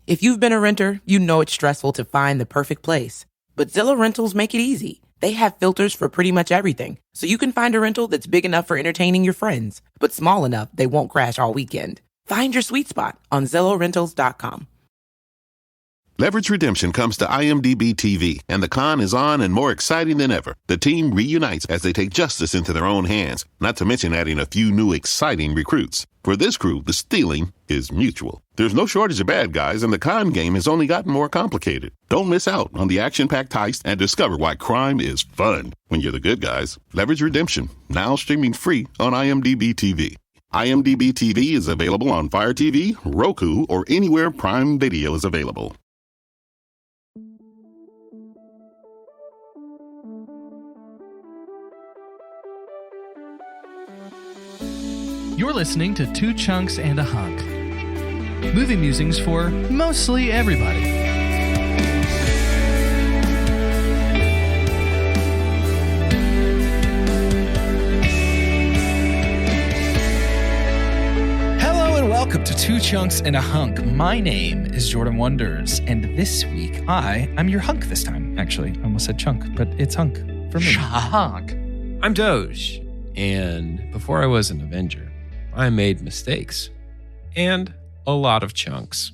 If you've been a renter, you know it's stressful to find the perfect place. But Zillow Rentals make it easy. They have filters for pretty much everything, so you can find a rental that's big enough for entertaining your friends, but small enough they won't crash all weekend. Find your sweet spot on ZillowRentals.com. Leverage Redemption comes to IMDb TV, and the con is on and more exciting than ever. The team reunites as they take justice into their own hands, not to mention adding a few new exciting recruits. For this crew, the stealing is mutual. There's no shortage of bad guys, and the con game has only gotten more complicated. Don't miss out on the action-packed heist and discover why crime is fun when you're the good guys. Leverage Redemption, now streaming free on IMDb TV. IMDb TV is available on Fire TV, Roku, or anywhere Prime Video is available. You're listening to Two Chunks and a Hunk. Movie musings for mostly everybody. Hello and welcome to Two Chunks and a Hunk. My name is Jordan Wonders, and this week I'm your hunk this time. Actually, I almost said chunk, but it's hunk for me. Hunk. I'm Doge, and before I was an Avenger, I made mistakes and a lot of chunks.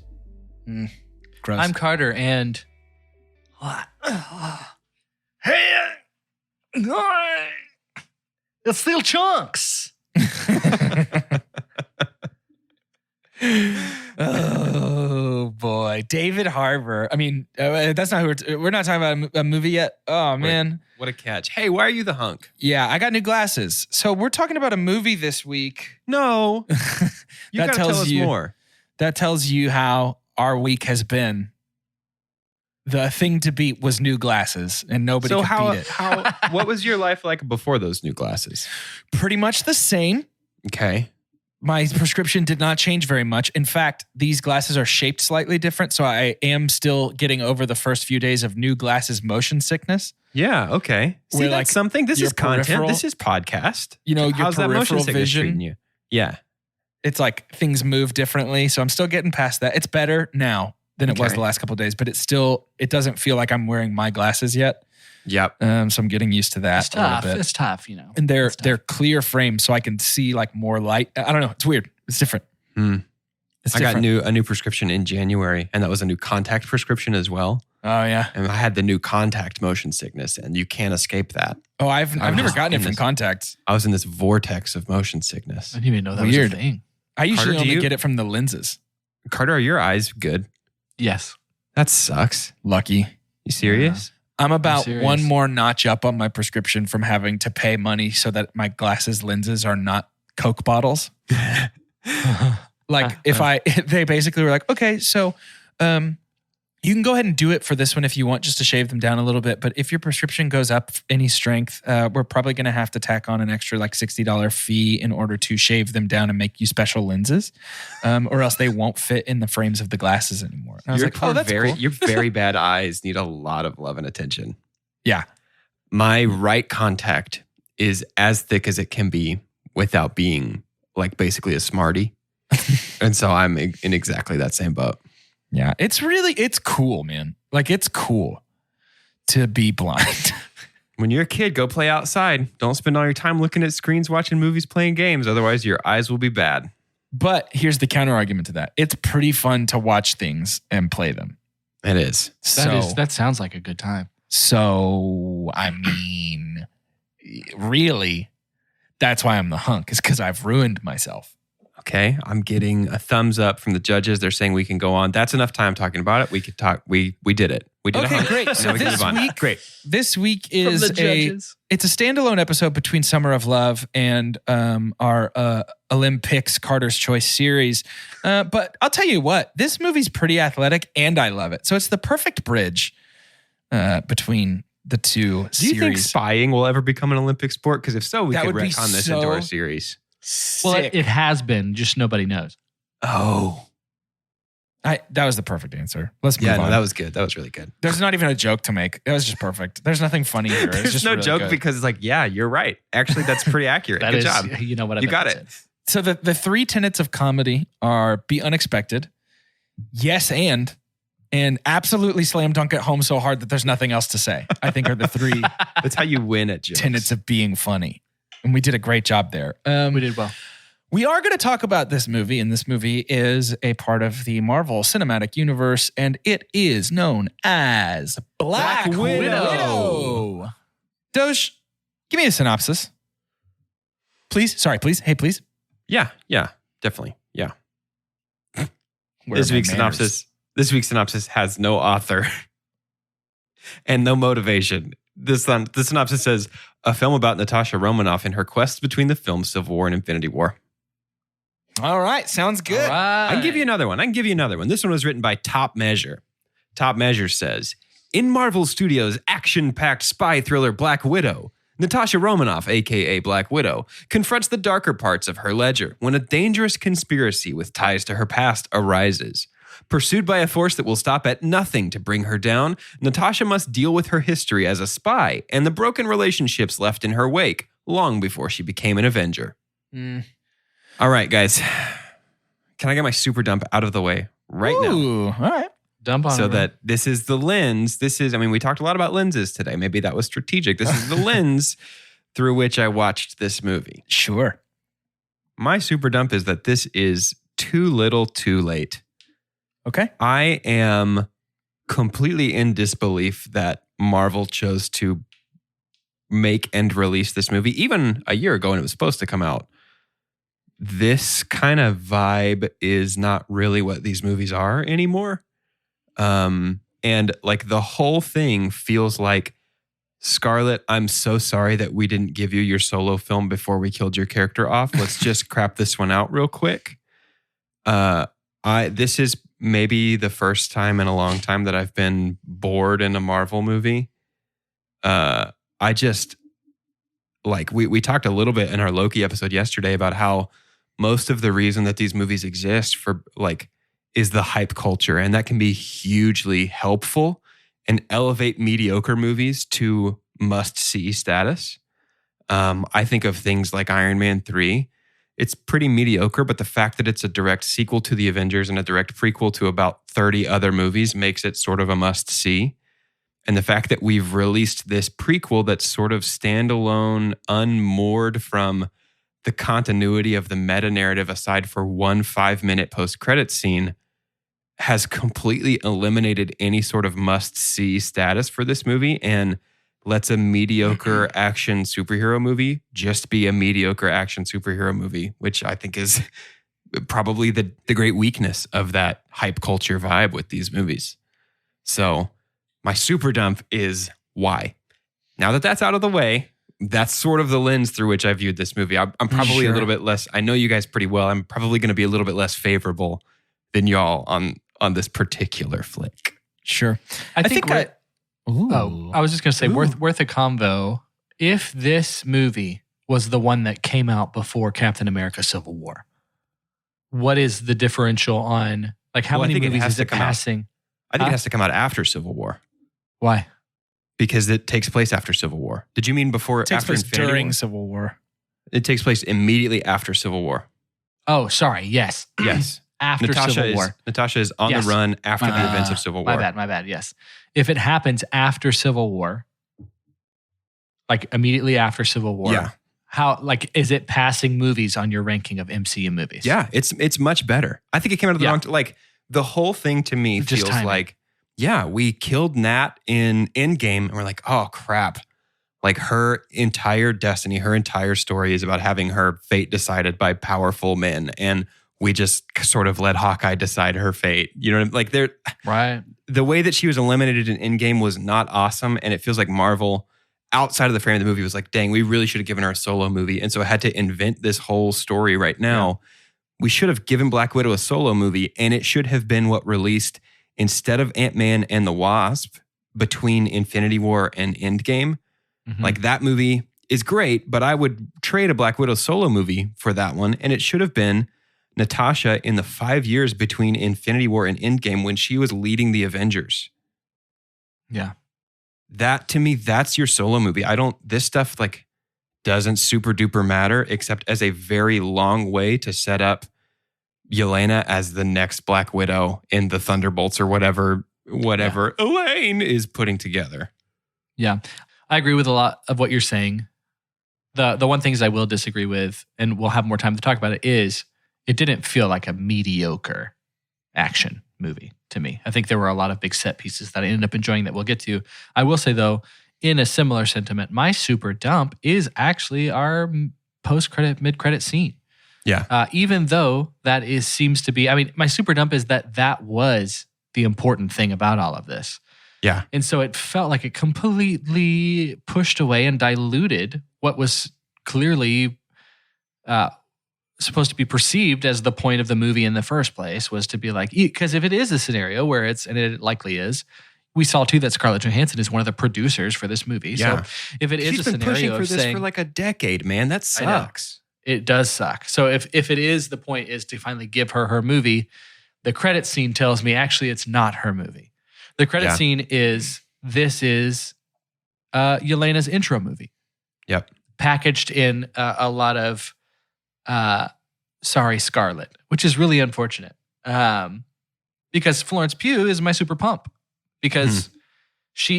Gross. I'm Carter, and it's still chunks. Oh boy, David Harbour. I mean, that's not who we're not talking about a movie yet. Oh man, What a catch. Hey, why are you the hunk? yeah, I got new glasses. So we're talking about a movie this week. No. You That gotta tell tells us you- more. That tells you how our week has been. The thing to beat was new glasses, and nobody So could beat it. what was your life like before those new glasses? Pretty much the same. Okay. My prescription did not change very much. In fact, these glasses are shaped slightly different, so I am still getting over the first few days of new glasses motion sickness. Yeah, okay. See, Where, that's like, something. This your is content. peripheral- This is podcast. You know, your How's that motion peripheral sickness treating vision. you? Yeah. It's like things move differently, so I'm still getting past that. It's better now than it was Okay. the last couple of days, but it doesn't feel like I'm wearing my glasses yet. Yep. So I'm getting used to that it's a little tough. bit. It's tough, you know. And they're It's tough. they're clear frames, so I can see like more light. I don't know. It's weird. It's different. It's I got different. a new prescription in January, and that was a new contact prescription as well. Oh yeah. And I had the new contact motion sickness, and you can't escape that. Oh, I've I'm never just gotten it in from this- contacts. I was in this vortex of motion sickness. I didn't even know that Weird. was a thing. I usually Carter, do only you- get it from the lenses. Carter, are your eyes good? Yes. That sucks. Lucky. You serious? I'm about serious. one more notch up on my prescription from having to pay money so that my glasses lenses are not Coke bottles. Like they basically were like, okay, so you can go ahead and do it for this one if you want, just to shave them down a little bit. But if your prescription goes up any strength, we're probably going to have to tack on an extra like $60 fee in order to shave them down and make you special lenses, or else they won't fit in the frames of the glasses anymore. And I was like, oh, that's cool. Your very bad eyes need a lot of love and attention. Yeah. My right contact is as thick as it can be without being like basically a smarty. And so I'm in exactly that same boat. Yeah, it's cool, man. Like, it's cool to be blind. When you're a kid, go play outside. Don't spend all your time looking at screens, watching movies, playing games. Otherwise, your eyes will be bad. But here's the counter argument to that. It's pretty fun to watch things and play them. It is. That sounds like a good time. So, I mean, really, that's why I'm the hunk, is because I've ruined myself. Okay, I'm getting a thumbs up from the judges. They're saying we can go on. That's enough time talking about it. We could talk. We did it. We did Okay, a hunk. great. Now So we can this move on. week- Great. This week is From the judges. it's a standalone episode between Summer of Love and our Olympics Carter's Choice series. But I'll tell you what, this movie's pretty athletic and I love it. So it's the perfect bridge between the two Do you series. think spying will ever become an Olympic sport? Because if so, we That could would be retcon this so- into our series. Well, Sick. it has been, just nobody knows. Oh, That was the perfect answer. Let's move yeah. on. No, that was good. That was really good. There's not even a joke to make. It was just perfect. There's nothing funny here. It's There's just no really joke good. because it's like, yeah, you're right. Actually, that's pretty accurate. That Good is, job. you know what I You meant got to it. say. So the three tenets of comedy are be unexpected, yes, and and absolutely slam dunk it home so hard that there's nothing else to say, I think are the three That's how you win at jokes. tenets of being funny. And we did a great job there. We did well. We are going to talk about this movie, and this movie is a part of the Marvel Cinematic Universe, and it is known as Black Widow. Doge, give me a synopsis. Please. Sorry, please. Hey, please. Yeah, definitely. Yeah. Where This are my week's manners? synopsis has no author and no motivation. The synopsis says, a film about Natasha Romanoff and her quest between the films Civil War and Infinity War. All right, sounds good. All right. I can give you another one. This one was written by Top Measure. Top Measure says, in Marvel Studios' action-packed spy thriller Black Widow, Natasha Romanoff, a.k.a. Black Widow, confronts the darker parts of her ledger when a dangerous conspiracy with ties to her past arises. Pursued by a force that will stop at nothing to bring her down, Natasha must deal with her history as a spy and the broken relationships left in her wake long before she became an Avenger. All right, guys. Can I get my super dump out of the way right now? Ooh, all right. Dump on So her. that this is the lens. We talked a lot about lenses today. Maybe that was strategic. This is the lens through which I watched this movie. Sure. My super dump is that this is too little, too late. Okay. I am completely in disbelief that Marvel chose to make and release this movie even a year ago when it was supposed to come out. This kind of vibe is not really what these movies are anymore. And like the whole thing feels like, Scarlett, I'm so sorry that we didn't give you your solo film before we killed your character off. Let's just crap this one out real quick. This is maybe the first time in a long time that I've been bored in a Marvel movie. I just like we talked a little bit in our Loki episode yesterday about how most of the reason that these movies exist for like is the hype culture, and that can be hugely helpful and elevate mediocre movies to must-see status. I think of things like Iron Man 3. It's pretty mediocre, but the fact that it's a direct sequel to The Avengers and a direct prequel to about 30 other movies makes it sort of a must-see. And the fact that we've released this prequel that's sort of standalone, unmoored from the continuity of the meta-narrative aside for one 5-minute post-credit scene has completely eliminated any sort of must-see status for this movie and lets a mediocre action superhero movie just be a mediocre action superhero movie, which I think is probably the great weakness of that hype culture vibe with these movies. So my super dump is why. Now that that's out of the way, that's sort of the lens through which I viewed this movie. I'm probably a little bit less, I know you guys pretty well. I'm probably going to be a little bit less favorable than y'all on this particular flick. Sure. I think I was just going to say, worth a convo. If this movie was the one that came out before Captain America Civil War, what is the differential on, like, how many movies is it passing? I think it has to come out after Civil War. Why? Because it takes place after Civil War. Did you mean before? It takes after place Infinity during War? Civil War. It takes place immediately after Civil War. Oh, sorry. Yes. Yes. After Civil War. Natasha is on the run after the events of Civil War. My bad. Yes. If it happens after Civil War, like immediately after Civil War, Yeah. how, like, is it passing movies on your ranking of MCU movies? Yeah, it's much better. I think it came out of the wrong. Like the whole thing to me Just feels timing. like, yeah, we killed Nat in Endgame, and we're like, oh crap. Like her entire destiny, her entire story is about having her fate decided by powerful men, and we just sort of let Hawkeye decide her fate. You know what I mean? Like they're Right. the way that she was eliminated in Endgame was not awesome, and it feels like Marvel, outside of the frame of the movie, was like, dang, we really should have given her a solo movie, and so I had to invent this whole story right now. We should have given Black Widow a solo movie, and it should have been what released instead of Ant-Man and the Wasp between Infinity War and Endgame. Mhm. Like that movie is great, but I would trade a Black Widow solo movie for that one, and it should have been Natasha in the 5 years between Infinity War and Endgame when she was leading the Avengers. Yeah. That, to me, that's your solo movie. This stuff like doesn't super duper matter except as a very long way to set up Yelena as the next Black Widow in the Thunderbolts or whatever whatever Elaine is putting together. Yeah. I agree with a lot of what you're saying. The one things I will disagree with, and we'll have more time to talk about it, is it didn't feel like a mediocre action movie to me. I think there were a lot of big set pieces that I ended up enjoying that we'll get to. I will say, though, in a similar sentiment, my super dump is actually our post-credit, mid-credit scene. Yeah. Even though that seems to be, I mean, my super dump is that was the important thing about all of this. Yeah. And so it felt like it completely pushed away and diluted what was clearly supposed to be perceived as the point of the movie in the first place, was to be like, because if it is a scenario where and it likely is, we saw too that Scarlett Johansson is one of the producers for this movie. Yeah. So if it is She's a been scenario pushing for of this saying, for like a decade, man, that sucks. it does suck. So if it is, the point is to finally give her movie, the credit scene tells me actually it's not her movie. The credit scene is, this is Yelena's intro movie. Yep. Packaged in a lot of sorry, Scarlett, which is really unfortunate. Because Florence Pugh is my super pump. Because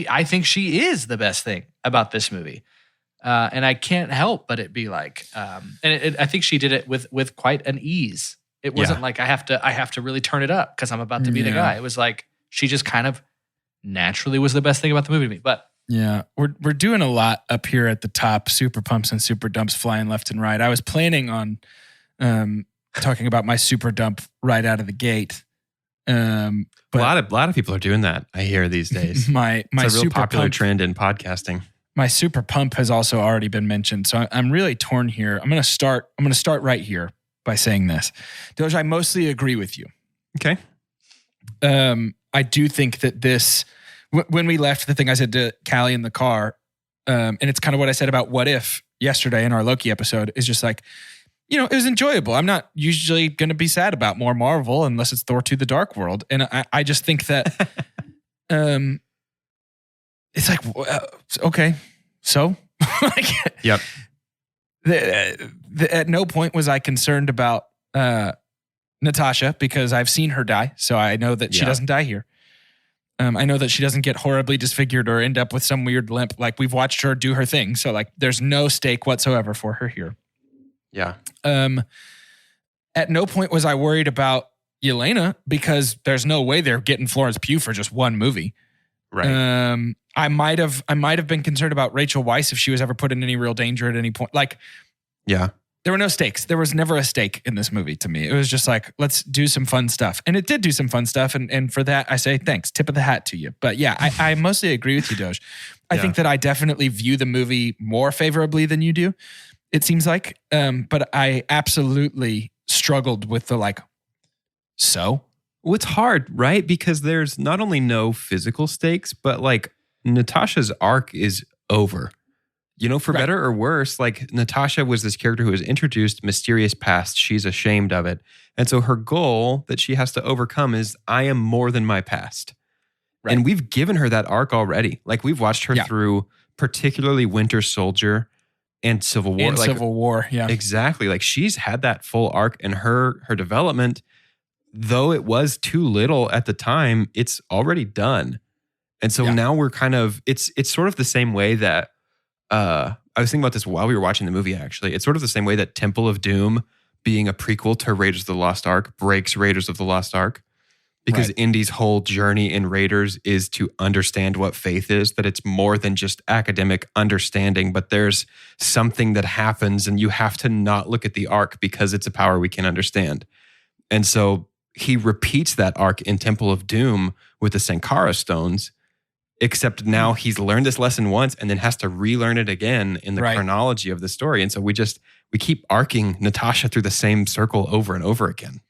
I think she is the best thing about this movie. And I can't help but it be like, I think she did it with quite an ease. It wasn't like I have to really turn it up because I'm about to be the guy. It was like she just kind of naturally was the best thing about the movie to me. But yeah, we're doing a lot up here at the top. Super pumps and super dumps flying left and right. I was planning on talking about my super dump right out of the gate. But a lot of people are doing that, I hear these days. My it's a real super popular pump, trend in podcasting. My super pump has also already been mentioned, so I'm really torn here. I'm going to start right here by saying this. Doge, I mostly agree with you. Okay. I do think that this, when we left, the thing I said to Callie in the car, and it's kind of what I said about What If yesterday in our Loki episode, is just like, it was enjoyable. I'm not usually going to be sad about more Marvel unless it's Thor 2: The Dark World. And I just think that it's like, okay, so? Yep. At no point was I concerned about Natasha, because I've seen her die, so I know that she doesn't die here. I know that she doesn't get horribly disfigured or end up with some weird limp. Like, we've watched her do her thing, so like there's no stake whatsoever for her here. Yeah. At no point was I worried about Yelena, because there's no way they're getting Florence Pugh for just one movie. Right. I might have been concerned about Rachel Weisz if she was ever put in any real danger at any point. Like, yeah. There were no stakes. There was never a stake in this movie to me. It was just like, let's do some fun stuff. And it did do some fun stuff. And for that, I say thanks. Tip of the hat to you. But yeah, I mostly agree with you, Doge. I think that I definitely view the movie more favorably than you do, it seems like. But I absolutely struggled with the like, so? Well, it's hard, right? Because there's not only no physical stakes, but like Natasha's arc is over. For better or worse, like Natasha was this character who was introduced, mysterious past. She's ashamed of it. And so her goal that she has to overcome is, I am more than my past. Right. And we've given her that arc already. Like, we've watched her through particularly Winter Soldier and Civil War. Civil War, yeah. Exactly. Like, she's had that full arc, and her development, though it was too little at the time, it's already done. And so now we're kind of, it's sort of the same way that, I was thinking about this while we were watching the movie, actually. It's sort of the same way that Temple of Doom, being a prequel to Raiders of the Lost Ark, breaks Raiders of the Lost Ark. Because Indy's whole journey in Raiders is to understand what faith is, that it's more than just academic understanding, but there's something that happens and you have to not look at the arc because it's a power we can understand. And so he repeats that arc in Temple of Doom with the Sankara stones, except now he's learned this lesson once and then has to relearn it again in the chronology of the story. And so we keep arcing Natasha through the same circle over and over again.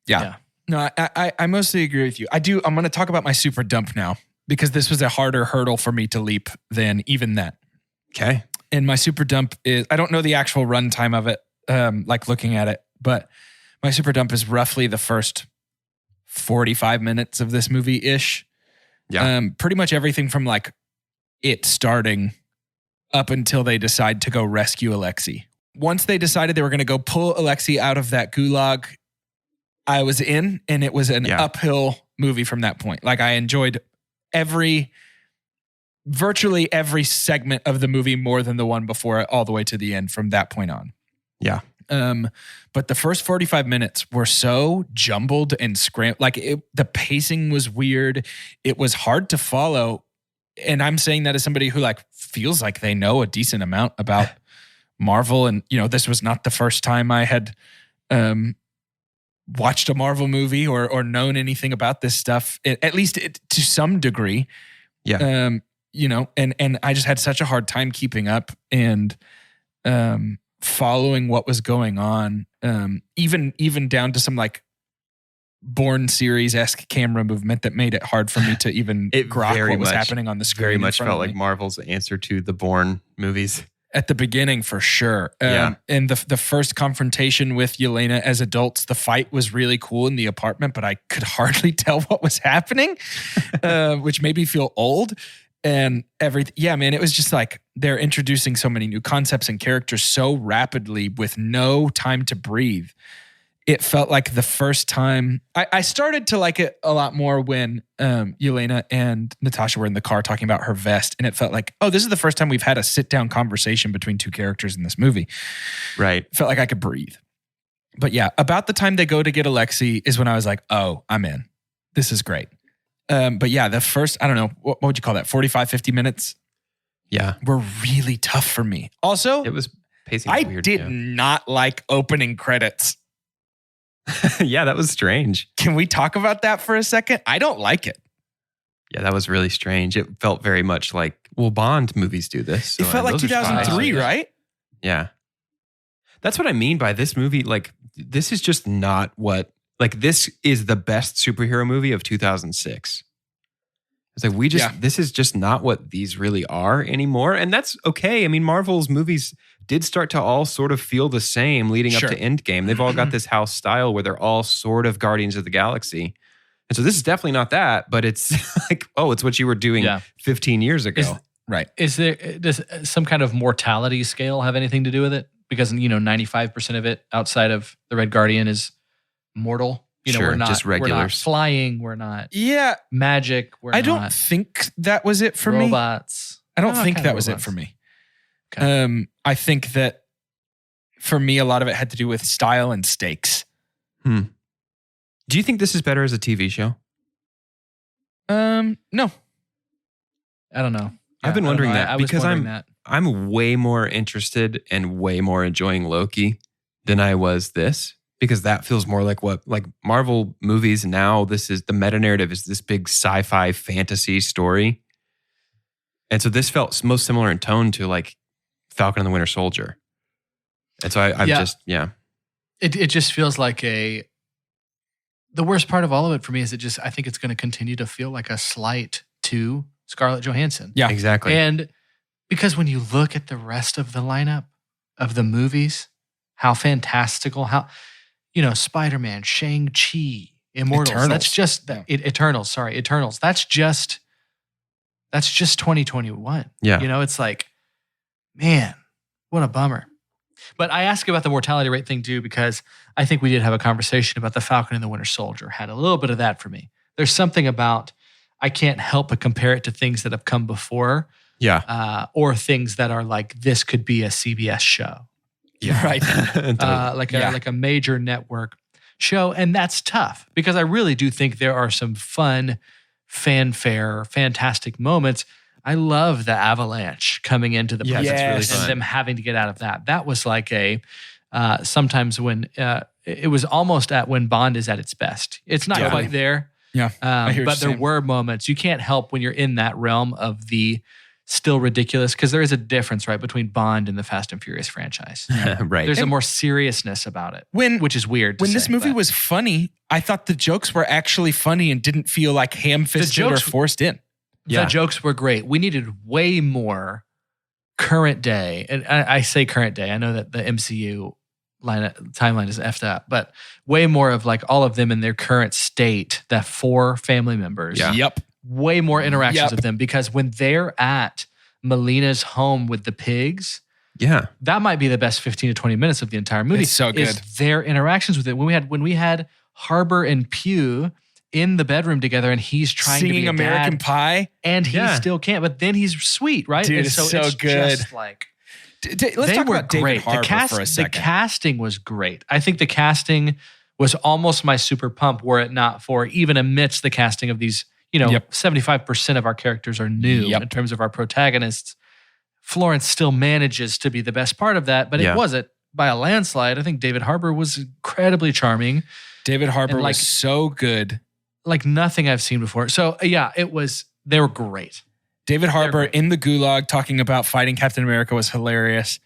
Yeah. No, I mostly agree with you. I'm going to talk about my super dump now, because this was a harder hurdle for me to leap than even that. Okay. And my super dump is, I don't know the actual runtime of it, like looking at it, but my super dump is roughly the first 45 minutes of this movie-ish. Yeah. Pretty much everything from like it starting up until they decide to go rescue Alexei. Once they decided they were going to go pull Alexei out of that gulag, I was in, and it was an uphill movie from that point. Like I enjoyed virtually every segment of the movie more than the one before it, all the way to the end from that point on. Yeah. But the first 45 minutes were so jumbled and scrambled. Like the pacing was weird. It was hard to follow. And I'm saying that as somebody who like feels like they know a decent amount about Marvel. And, this was not the first time I had watched a Marvel movie or known anything about this stuff, at least to some degree. Yeah. And I just had such a hard time keeping up and following what was going on, even down to some like Bourne series-esque camera movement that made it hard for me to even grok what was happening on the screen. Very much felt like Marvel's answer to the Bourne movies. At the beginning, for sure. And the first confrontation with Yelena as adults, the fight was really cool in the apartment, but I could hardly tell what was happening, which made me feel old. And everything, man, it was just like they're introducing so many new concepts and characters so rapidly with no time to breathe. It felt like the first time I started to like it a lot more when Yelena and Natasha were in the car talking about her vest. And it felt like, oh, this is the first time we've had a sit down conversation between two characters in this movie. Right. It felt like I could breathe. But yeah, about the time they go to get Alexei is when I was like, oh, I'm in. This is great. But yeah, the first, I don't know, what would you call that? 45, 50 minutes? Yeah. Were really tough for me. Also, it was pacing I weird. did not like opening credits. Yeah, that was strange. Can we talk about that for a second? I don't like it. Yeah, that was really strange. It felt very much like, Bond movies do this. It felt like 2003, right? Yeah. That's what I mean by this movie. Like, this is just not what... Like, this is the best superhero movie of 2006. It's like, this is just not what these really are anymore. And that's okay. I mean, Marvel's movies did start to all sort of feel the same leading up to Endgame. They've all got this house style where they're all sort of Guardians of the Galaxy. And so this is definitely not that, but it's like, it's what you were doing 15 years ago. Does some kind of mortality scale have anything to do with it? Because, 95% of it outside of the Red Guardian is mortal. Sure, we're not just regulars. We're not flying. We're not magic. I don't think that was it for robots. I don't think that was it for me. Okay. I think that for me, a lot of it had to do with style and stakes. Do you think this is better as a TV show? No. I don't know. I've been wondering that because I'm way more interested and way more enjoying Loki than I was this. Because that feels more like what Marvel movies now, this is the meta narrative is this big sci-fi fantasy story. And so this felt most similar in tone to like Falcon and the Winter Soldier. And so It just feels like the worst part of all of it for me is I think it's going to continue to feel like a slight to Scarlett Johansson. Yeah, exactly. And because when you look at the rest of the lineup of the movies, how fantastical, Spider-Man, Shang-Chi, Immortals. Eternals. That's just Eternals. Sorry, Eternals. That's just 2021. Yeah. It's like, man, what a bummer. But I ask about the mortality rate thing too, because I think we did have a conversation about the Falcon and the Winter Soldier. Had a little bit of that for me. There's something about, I can't help but compare it to things that have come before. Yeah. Or things that are like, this could be a CBS show. Yeah, right. Like a major network show. And that's tough because I really do think there are some fun, fanfare, fantastic moments. I love the avalanche coming into the presence Yes. and them having to get out of that. That was like sometimes when it was almost at when Bond is at its best. It's not quite there. Yeah. But there were moments. You can't help when you're in that realm of the still ridiculous, because there is a difference, right, between Bond and the Fast and Furious franchise. Right. There's a more seriousness about it, which is weird. When this movie was funny, I thought the jokes were actually funny and didn't feel like ham-fisted or forced in. The jokes were great. We needed way more current day, and I say current day. I know that the MCU timeline is effed up, but way more of like all of them in their current state. That 4 family members. Yeah. Yep. Way more interactions with them, because when they're at Melina's home with the pigs, that might be the best 15 to 20 minutes of the entire movie. It's so good. Is their interactions with it. When we had Harbor and Pugh in the bedroom together, and he's trying to be Singing a American dad, Pie. and he still can't. But then he's sweet, right? Dude, and it's so so it's good. Just like Let's talk about David Harbour for a second. The casting was great. I think the casting was almost my super pump, were it not for even amidst the casting of these, 75% of our characters are new in terms of our protagonists. Florence still manages to be the best part of that, but it wasn't by a landslide. I think David Harbour was incredibly charming. David Harbour was so good. Like nothing I've seen before. So they were great. David Harbour in the gulag talking about fighting Captain America was hilarious.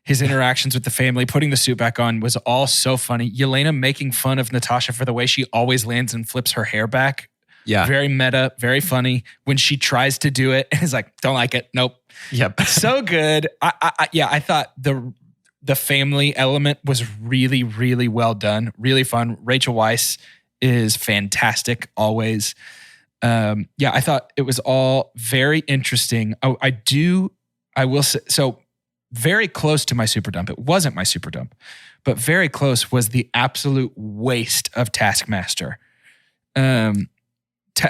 His interactions with the family, putting the suit back on was all so funny. Yelena making fun of Natasha for the way she always lands and flips her hair back. Yeah. Very meta, very funny. When she tries to do it, and is like, don't like it. Nope. Yep. So good. I thought the family element was really, really well done. Really fun. Rachel Weisz is fantastic always. I thought it was all very interesting. I will say, so very close to my super dump. It wasn't my super dump, but very close was the absolute waste of Taskmaster.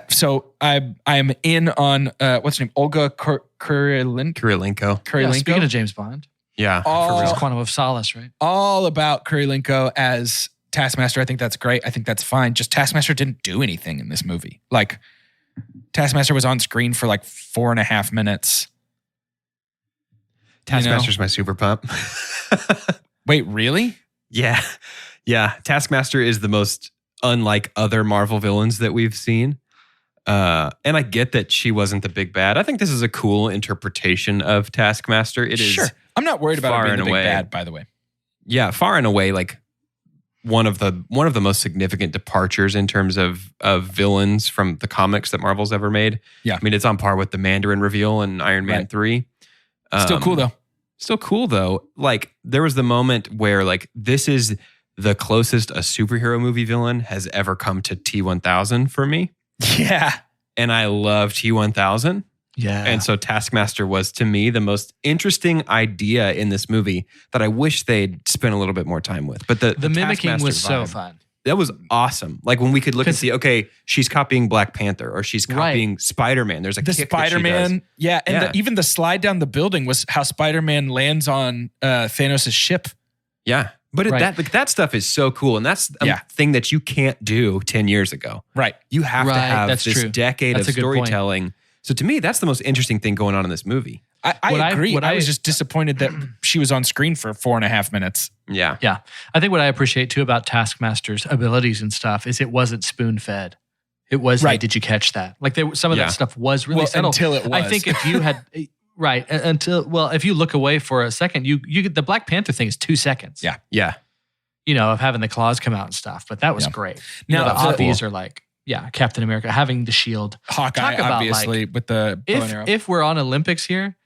So I'm in on, what's her name? Olga Kurylenko. Yeah, speaking of James Bond. Yeah. It's Quantum of Solace, right? All about Kurylenko as Taskmaster. I think that's great. I think that's fine. Just Taskmaster didn't do anything in this movie. Like, Taskmaster was on screen for like 4.5 minutes. Taskmaster's my super pump. Wait, really? Yeah. Yeah. Taskmaster is the most unlike other Marvel villains that we've seen. And I get that she wasn't the big bad. I think this is a cool interpretation of Taskmaster. It is. Sure. I'm not worried about her being the big bad, by the way. Yeah, far and away, like one of the most significant departures in terms of villains from the comics that Marvel's ever made. Yeah. I mean, it's on par with the Mandarin reveal in Iron Man 3. Still cool though. Still cool though. Like, there was the moment where like this is the closest a superhero movie villain has ever come to T-1000 for me. Yeah. And I love T-1000. Yeah. And so Taskmaster was, to me, the most interesting idea in this movie that I wish they'd spent a little bit more time with. But the mimicking Taskmaster was so vibe, fun. That was awesome. Like when we could look and see, okay, she's copying Black Panther or she's copying Spider-Man. There's a the kick Spider-Man. That she does. Even the slide down the building was how Spider-Man lands on Thanos' ship. Yeah. But that stuff is so cool. And that's a thing that you can't do 10 years ago. Right. You have to have this decade That's of storytelling. So to me, that's the most interesting thing going on in this movie. I agree. I was just disappointed that she was on screen for 4.5 minutes. Yeah. Yeah. I think what I appreciate too about Taskmaster's abilities and stuff is it wasn't spoon-fed. It was, hey, did you catch that? Like some of that stuff was really subtle. Until it was. I think if you had... Right. If you look away for a second, you get the Black Panther thing is 2 seconds. Yeah. Yeah. Of having the claws come out and stuff. But that was great. Now, the obvious are like, Captain America having the shield. Hawkeye, obviously, with the bow and arrow. If we're on Olympics here,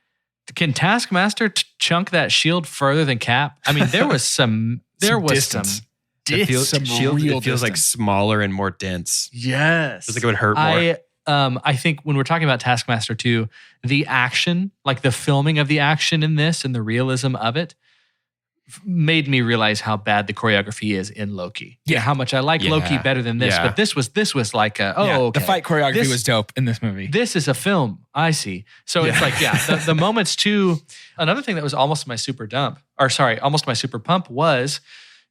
can Taskmaster chunk that shield further than Cap? I mean, there was some distance. It feels like smaller and more dense. Yes. Feels like it would hurt more. I think when we're talking about Taskmaster 2, the action, like the filming of the action in this and the realism of it, made me realize how bad the choreography is in Loki. Yeah, how much I like Loki better than this. Yeah. But this was like okay. The fight choreography was dope in this movie. This is a film. I see. So it's like, the moments too. Another thing that was almost my super pump was,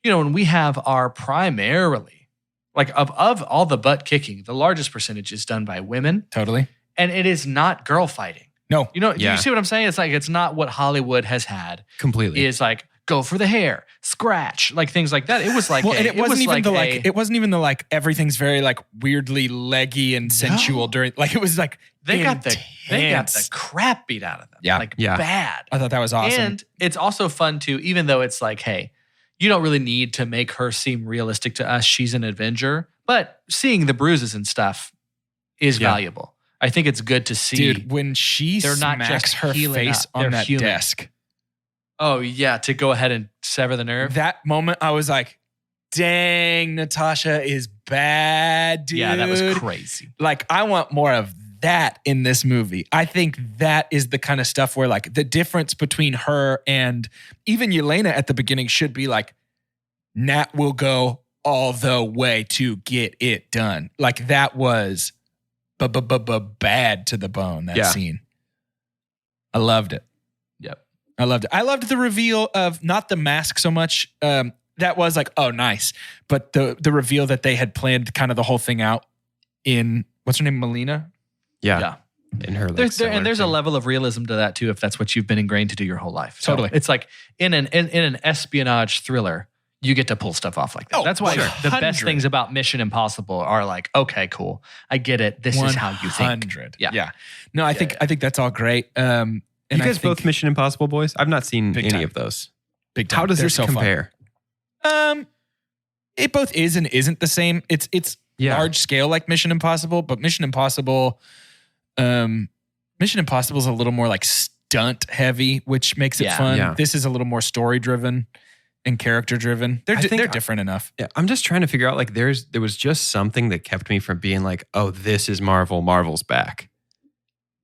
when we have our primarily, like of all the butt kicking, the largest percentage is done by women. Totally. And it is not girl fighting. No. You see what I'm saying? It's like, it's not what Hollywood has had. Completely. It's like, go for the hair, scratch, like things like that. It was like, it wasn't even the like everything's very like weirdly leggy and sensual during, like it was like they got the crap beat out of them. Yeah. Bad. I thought that was awesome. And it's also fun too, even though it's like, hey, you don't really need to make her seem realistic to us. She's an Avenger, but seeing the bruises and stuff is valuable. I think it's good to see. Dude, when she smacks her face on that desk. Oh, yeah, to go ahead and sever the nerve. That moment, I was like, dang, Natasha is bad, dude. Yeah, that was crazy. Like, I want more of that in this movie. I think that is the kind of stuff where, like, the difference between her and even Yelena at the beginning should be like, Nat will go all the way to get it done. Like that was bad to the bone, that scene. I loved it. Yep. I loved it. I loved the reveal of not the mask so much. That was like, oh, nice. But the reveal that they had planned kind of the whole thing out in, what's her name, Melina? Yeah. In her, there's a level of realism to that too, if that's what you've been ingrained to do your whole life. So Totally. it's like in an espionage thriller, you get to pull stuff off like that. Oh, That's why sure. the best things about Mission Impossible are like, okay, cool, I get it. This is how you think. 100. Yeah. No, I think that's all great. And you guys I think both Mission Impossible boys? I've not seen Big any time. of those. big time. How does They're this so fun. compare? It both is and isn't the same. It's large scale like Mission Impossible, but Mission Impossible is a little more like stunt heavy, which makes it fun. Yeah. This is a little more story driven and character driven. They're different enough. Yeah, I'm just trying to figure out like there was just something that kept me from being like, oh, this is Marvel. Marvel's back.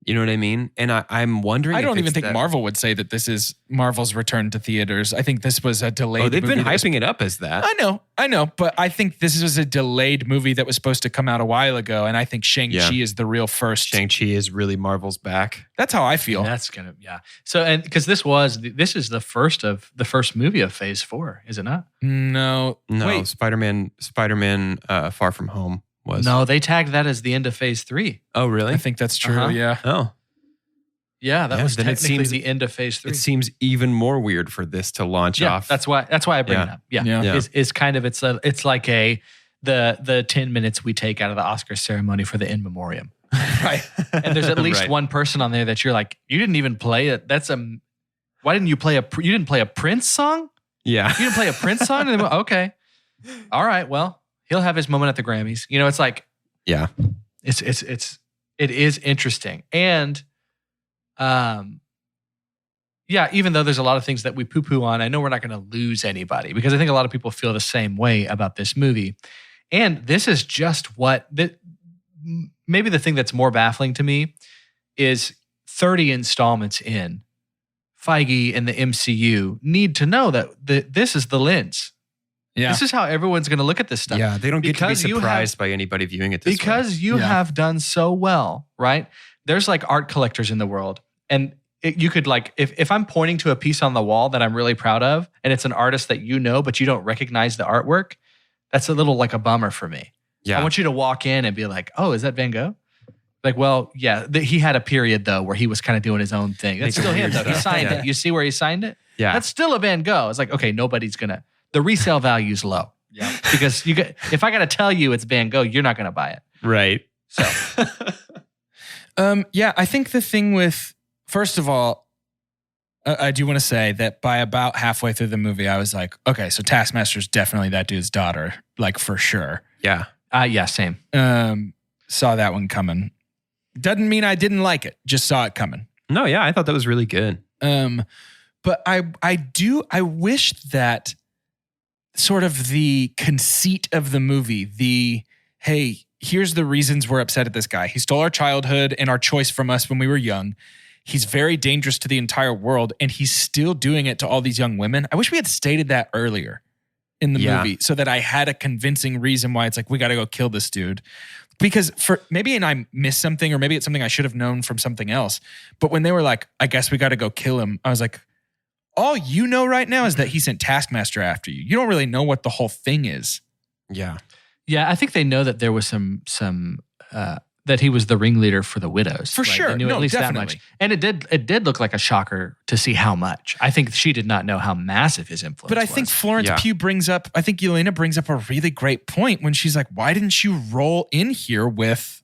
You know what I mean? And I'm wondering. I don't if even it's think that, Marvel would say that this is Marvel's return to theaters. I think this was a delayed. Oh, they've movie been that was- hyping it up as that. I know, but I think this was a delayed movie that was supposed to come out a while ago, and I think Shang-Chi is the real first. Shang-Chi is really Marvel's back. That's how I feel. That's gonna So and because this is the first movie of Phase 4, is it not? No, wait. Spider-Man Far From Home was. No, they tagged that as the end of Phase 3. Oh, really? I think that's true. Uh-huh. Yeah. Oh. Yeah, that was then it technically seems- the end of Phase 3. It seems even more weird for this to launch off. That's why I bring it up. Yeah. Yeah. It's kind of it's like the 10 minutes we take out of the Oscar ceremony for the in memoriam. Right. And there's at least Right. one person on there that you're like, you didn't even play it. Why didn't you play you didn't play a Prince song? Yeah. You didn't play a Prince song? And they went, okay. All right. Well, he'll have his moment at the Grammys. You know, it's like, Yeah. it is interesting. And, even though there's a lot of things that we poo-poo on, I know we're not going to lose anybody because I think a lot of people feel the same way about this movie. And this is just maybe the thing that's more baffling to me is 30 installments in, Feige and the MCU need to know that this is the lens. Yeah. This is how everyone's going to look at this stuff. Yeah. They don't get to be Because you have- surprised by anybody viewing it this way. Because you have done so well, right? There's like art collectors in the world. And you could like, if I'm pointing to a piece on the wall that I'm really proud of, and it's an artist that you know, but you don't recognize the artwork, that's a little like a bummer for me. Yeah. I want you to walk in and be like, oh, is that Van Gogh? Like, well, yeah, he had a period though where he was kind of doing his own thing. That's still him though. He signed it. You see where he signed it? Yeah. That's still a Van Gogh. It's like, okay, the resale value's low. Yeah. Because if I got to tell you it's Van Gogh, you're not going to buy it. Right. So, I think the thing with, first of all, I do want to say that by about halfway through the movie, I was like, okay, so Taskmaster's definitely that dude's daughter, like for sure. Yeah. yeah, same. Saw that one coming. Doesn't mean I didn't like it, just saw it coming. No, yeah, I thought that was really good. But I wish that sort of the conceit of the movie, hey, here's the reasons we're upset at this guy. He stole our childhood and our choice from us when we were young. He's very dangerous to the entire world, and he's still doing it to all these young women. I wish we had stated that earlier in the movie so that I had a convincing reason why it's like, we got to go kill this dude. Because maybe I missed something, or maybe it's something I should have known from something else. But when they were like, I guess we got to go kill him, I was like, all you know right now is that he sent Taskmaster after you. You don't really know what the whole thing is. Yeah. Yeah, I think they know that there was some that he was the ringleader for the widows. For sure. They knew No, at least definitely. that much. And it did look like a shocker to see how much. I think she did not know how massive his influence But I was. think Florence Pugh I think Yelena brings up a really great point when she's like, why didn't you roll in here with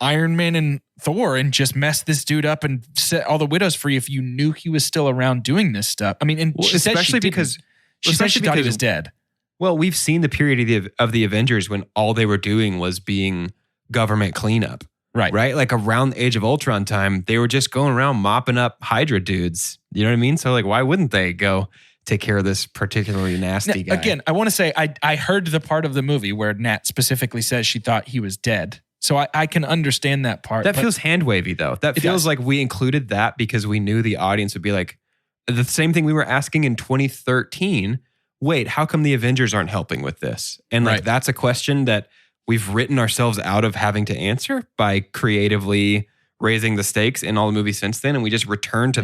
Iron Man and Thor and just mess this dude up and set all the widows free if you knew he was still around doing this stuff? I mean, and she said especially because she said she thought he was dead. Well, we've seen the period of the Avengers when all they were doing was being government cleanup. Right. Right? Like around the Age of Ultron time, they were just going around mopping up Hydra dudes. You know what I mean? So like, why wouldn't they go take care of this particularly nasty guy? Again, I want to say I heard the part of the movie where Nat specifically says she thought he was dead. So I can understand that part. That feels hand wavy though. That feels like we included that because we knew the audience would be like, the same thing we were asking in 2013 wait, how come the Avengers aren't helping with this? And like, that's a question that we've written ourselves out of having to answer by creatively raising the stakes in all the movies since then. And we just return to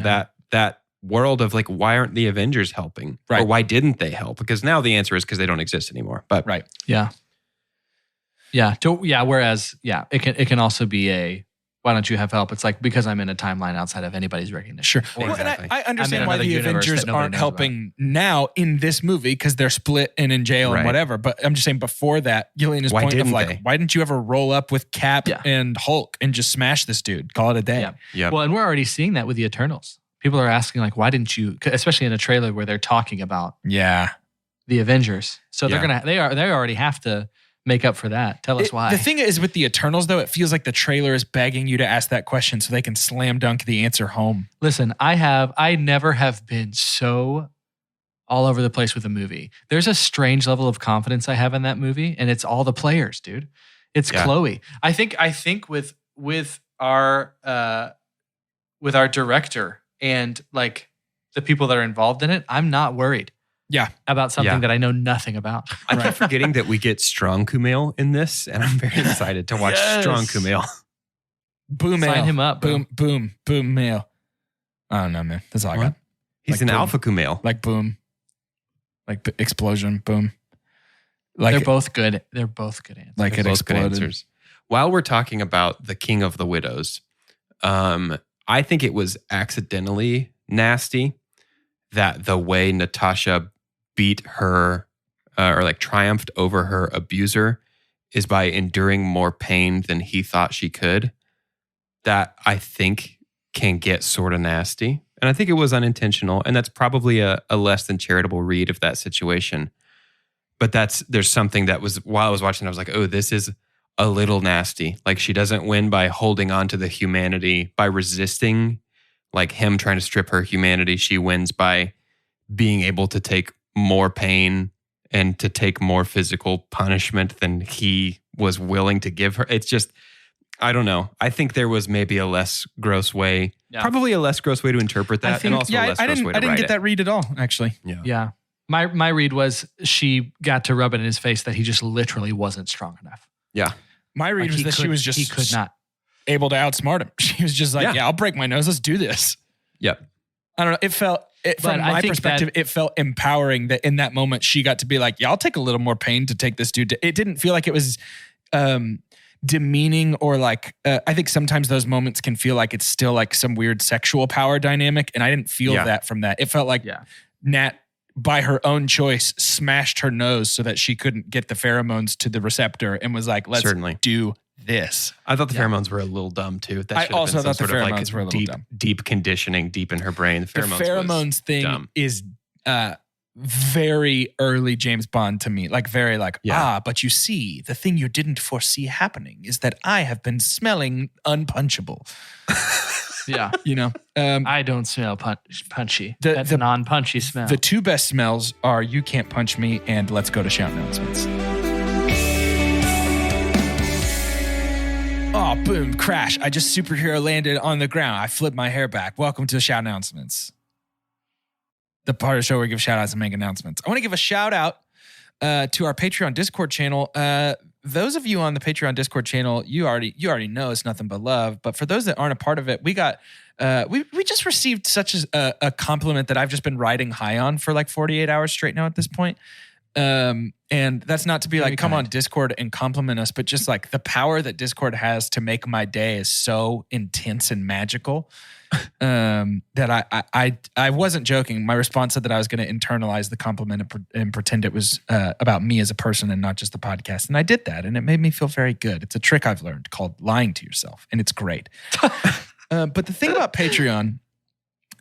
that world of like, why aren't the Avengers helping? Right. Or why didn't they help? Because now the answer is because they don't exist anymore. But Yeah. Whereas, it can also be why don't you have help? It's like, because I'm in a timeline outside of anybody's recognition. Sure. Or, Well, and I understand I'm in why another the universe Avengers that nobody aren't knows helping now in this movie because they're split and in jail and Right. whatever. But I'm just saying before that, Yelena's Why point of didn't like, they? why didn't you ever roll up with Cap and Hulk and just smash this dude? Call it a day. Yeah. Yep. Well, and we're already seeing that with the Eternals. People are asking like, why didn't you, especially in a trailer where they're talking about Yeah. the Avengers. So Yeah. they already have to make up for that. Tell us why. The thing is with the Eternals, though, it feels like the trailer is begging you to ask that question so they can slam dunk the answer home. Listen, I never have been so all over the place with a movie. There's a strange level of confidence I have in that movie, and it's all the players, dude. It's Chloe. I think with our director and like the people that are involved in it, I'm not worried. Yeah. About something that I know nothing about. I keep forgetting that we get Strong Kumail in this, and I'm very excited to watch Strong Kumail. Boom mail. Sign him up. Boom, boom, boom mail. I don't know, man. That's all I got. He's Like an boom. alpha Kumail. Like boom. Like explosion, boom. Like They're both good. They're both good answers. Like it Both good exploded. answers. While we're talking about the King of the Widows, I think it was accidentally nasty that the way Natasha beat her or like triumphed over her abuser is by enduring more pain than he thought she could. That I think can get sort of nasty. And I think it was unintentional. And that's probably a less than charitable read of that situation. But there's something that was, while I was watching, I was like, oh, this is a little nasty. Like she doesn't win by holding on to the humanity, by resisting like him trying to strip her humanity. She wins by being able to take more pain and to take more physical punishment than he was willing to give her. It's just, I don't know. I think there was maybe a less gross way, probably a less gross way to interpret that, and also a less gross way to I didn't write get it. that read at all, actually. Yeah. My read was she got to rub it in his face that he just literally wasn't strong enough. Yeah. My read was that she was just he could not able to outsmart him. She was just like, yeah, I'll break my nose. Let's do this. Yep. I don't know. From my perspective, it felt empowering that in that moment she got to be like, yeah, I'll take a little more pain to take this dude. It didn't feel like it was demeaning or like, I think sometimes those moments can feel like it's still like some weird sexual power dynamic. And I didn't feel that from that. It felt like Nat, by her own choice, smashed her nose so that she couldn't get the pheromones to the receptor and was like, let's do this. I thought the pheromones were a little dumb too. That I also thought the pheromones were a little deep, dumb. Deep conditioning deep in her brain. The pheromones thing dumb. is very early James Bond to me. Like very like, but you see, the thing you didn't foresee happening is that I have been smelling unpunchable. Yeah. You know? I don't smell punchy. That's a non-punchy smell. The two best smells are You Can't Punch Me and Let's Go to Shout Announcements. Oh, boom, crash. I just superhero landed on the ground. I flipped my hair back. Welcome to Shout Announcements. The part of the show where we give shout outs and make announcements. I want to give a shout out to our Patreon Discord channel. Those of you on the Patreon Discord channel, you already know it's nothing but love. But for those that aren't a part of it, we got we just received such a compliment that I've just been riding high on for like 48 hours straight now at this point. And that's not to be like, come on Discord and compliment us, but just like the power that Discord has to make my day is so intense and magical. That I wasn't joking. My response said that I was going to internalize the compliment and pretend it was about me as a person and not just the podcast. And I did that, and it made me feel very good. It's a trick I've learned called lying to yourself, and it's great. But the thing about Patreon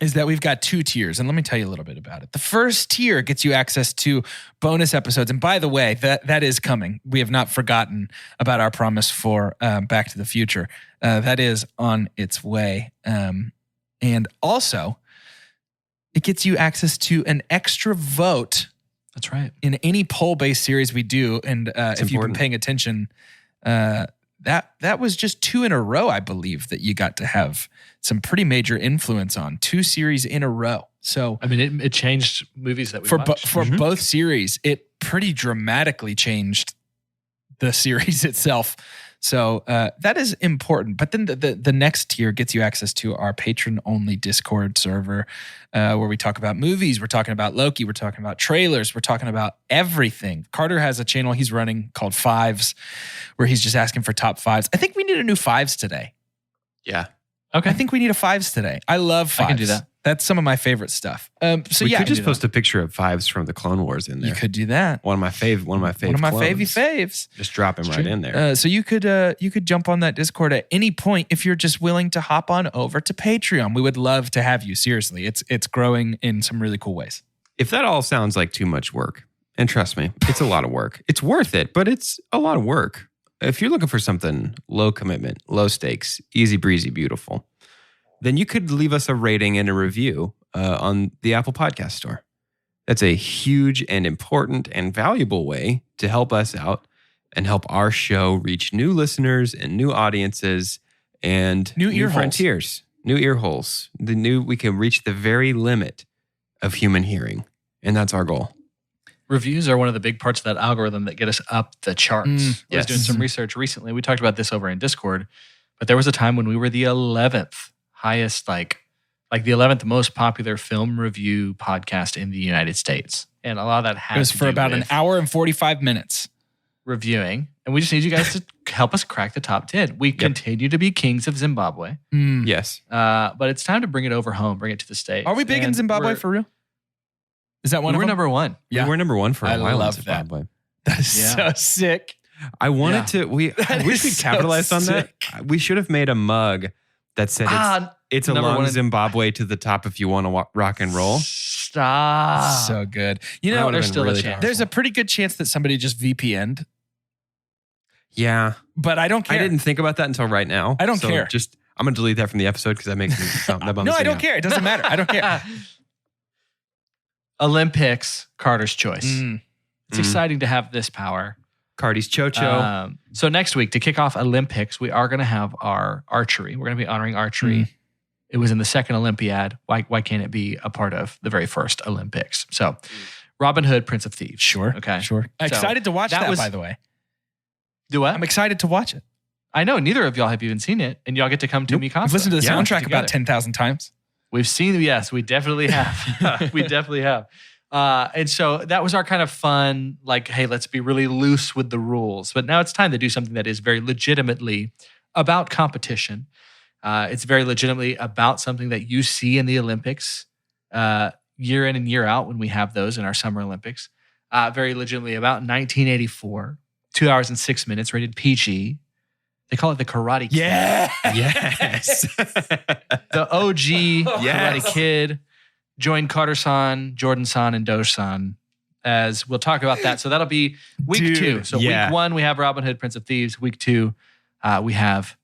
is that we've got 2 tiers, and let me tell you a little bit about it. The first tier gets you access to bonus episodes, and by the way, that is coming. We have not forgotten about our promise for Back to the Future. That is on its way. And also, it gets you access to an extra vote. That's right. In any poll-based series we do, and if you've been paying attention, that was just 2 in a row, I believe, that you got to have some pretty major influence on. 2 series in a row. So I mean, it changed movies that we for watched. for both series, it pretty dramatically changed the series itself. So that is important. But then the next tier gets you access to our patron-only Discord server where we talk about movies. We're talking about Loki. We're talking about trailers. We're talking about everything. Carter has a channel he's running called Fives where he's just asking for top fives. I think we need a new Fives today. Yeah. Okay. I think we need a Fives today. I love Fives. I can do that. That's some of my favorite stuff. So we yeah, could just post a picture of Fives from the Clone Wars in there. You could do that. One of my favy favy faves. Just drop him right in there. So you could jump on that Discord at any point if you're just willing to hop on over to Patreon. We would love to have you. Seriously, it's growing in some really cool ways. If that all sounds like too much work, and trust me, it's a lot of work. It's worth it, but it's a lot of work. If you're looking for something low commitment, low stakes, easy breezy, beautiful, then you could leave us a rating and a review on the Apple Podcast Store. That's a huge and important and valuable way to help us out and help our show reach new listeners and new audiences and new ear frontiers, new ear holes. We can reach the very limit of human hearing, and that's our goal. Reviews are one of the big parts of that algorithm that get us up the charts. I was doing some research recently. We talked about this over in Discord, but there was a time when we were the 11th highest, like the 11th most popular film review podcast in the United States. And a lot of that has It was to for do about with an hour and 45 minutes. reviewing. And we just need you guys to help us crack the top 10. We continue to be kings of Zimbabwe. Yes. But it's time to bring it over home, bring it to the States. Are we big in Zimbabwe for real? Is that one of We're them? number one. Yeah. We were number one for a while in love Zimbabwe. That is so sick. I wanted to, I wish we'd capitalized on that. We should have made a mug that said it's a long Zimbabwe to the top if you want to rock and roll. Stop. So good. You know, there's still a chance. There's a pretty good chance that somebody just VPN'd. Yeah. But I don't care. I didn't think about that until right now. I don't care. I'm going to delete that from the episode because that makes me that bums No, me I don't out. care. It doesn't matter. I don't care. Olympics, Carter's choice. It's exciting to have this power. Cardi's Chocho. So next week, to kick off Olympics, we are going to have our archery. We're going to be honoring archery. It was in the second Olympiad. Why can't it be a part of the very first Olympics? So Robin Hood, Prince of Thieves. Sure. Okay. Sure. Excited to watch that, by the way. Do what? I'm excited to watch it. I know neither of y'all have even seen it, and y'all get to come to me. I've listened to the soundtrack about 10,000 times. We've seen, yes, we definitely have. We definitely have. And so that was our kind of fun, like, hey, let's be really loose with the rules. But now it's time to do something that is very legitimately about competition. It's very legitimately about something that you see in the Olympics year in and year out when we have those in our Summer Olympics. Very legitimately about 1984, 2 hours and 6 minutes, rated PG. They call it the Karate Kid. Yeah. Yes. The OG Karate Kid joined Carter-san, Jordan-san, and Doge-san, as we'll talk about that. So that'll be week 2. So week 1, we have Robin Hood, Prince of Thieves. Week 2, we have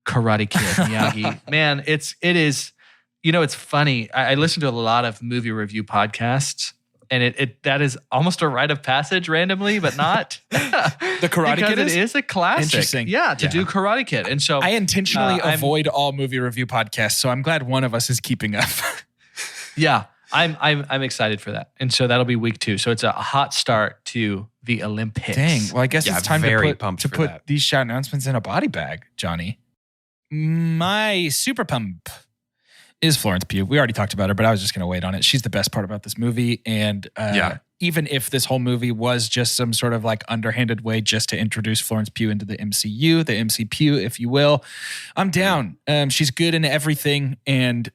Karate Kid, Miyagi. Man, it is, it's funny. I listen to a lot of movie review podcasts, and that is almost a rite of passage randomly, but not. The Karate Kid it is a classic. Interesting. Yeah, to do Karate Kid. And so I intentionally avoid all movie review podcasts, so I'm glad one of us is keeping up. Yeah, I'm excited for that. And so that'll be week 2. So it's a hot start to the Olympics. Dang. Well, I guess it's time to put that. these shout announcements in a body bag, Johnny. My super pump is Florence Pugh. We already talked about her, but I was just going to wait on it. She's the best part about this movie. And even if this whole movie was just some sort of like underhanded way just to introduce Florence Pugh into the MCU, the MC Pugh, if you will, I'm down. She's good in everything. And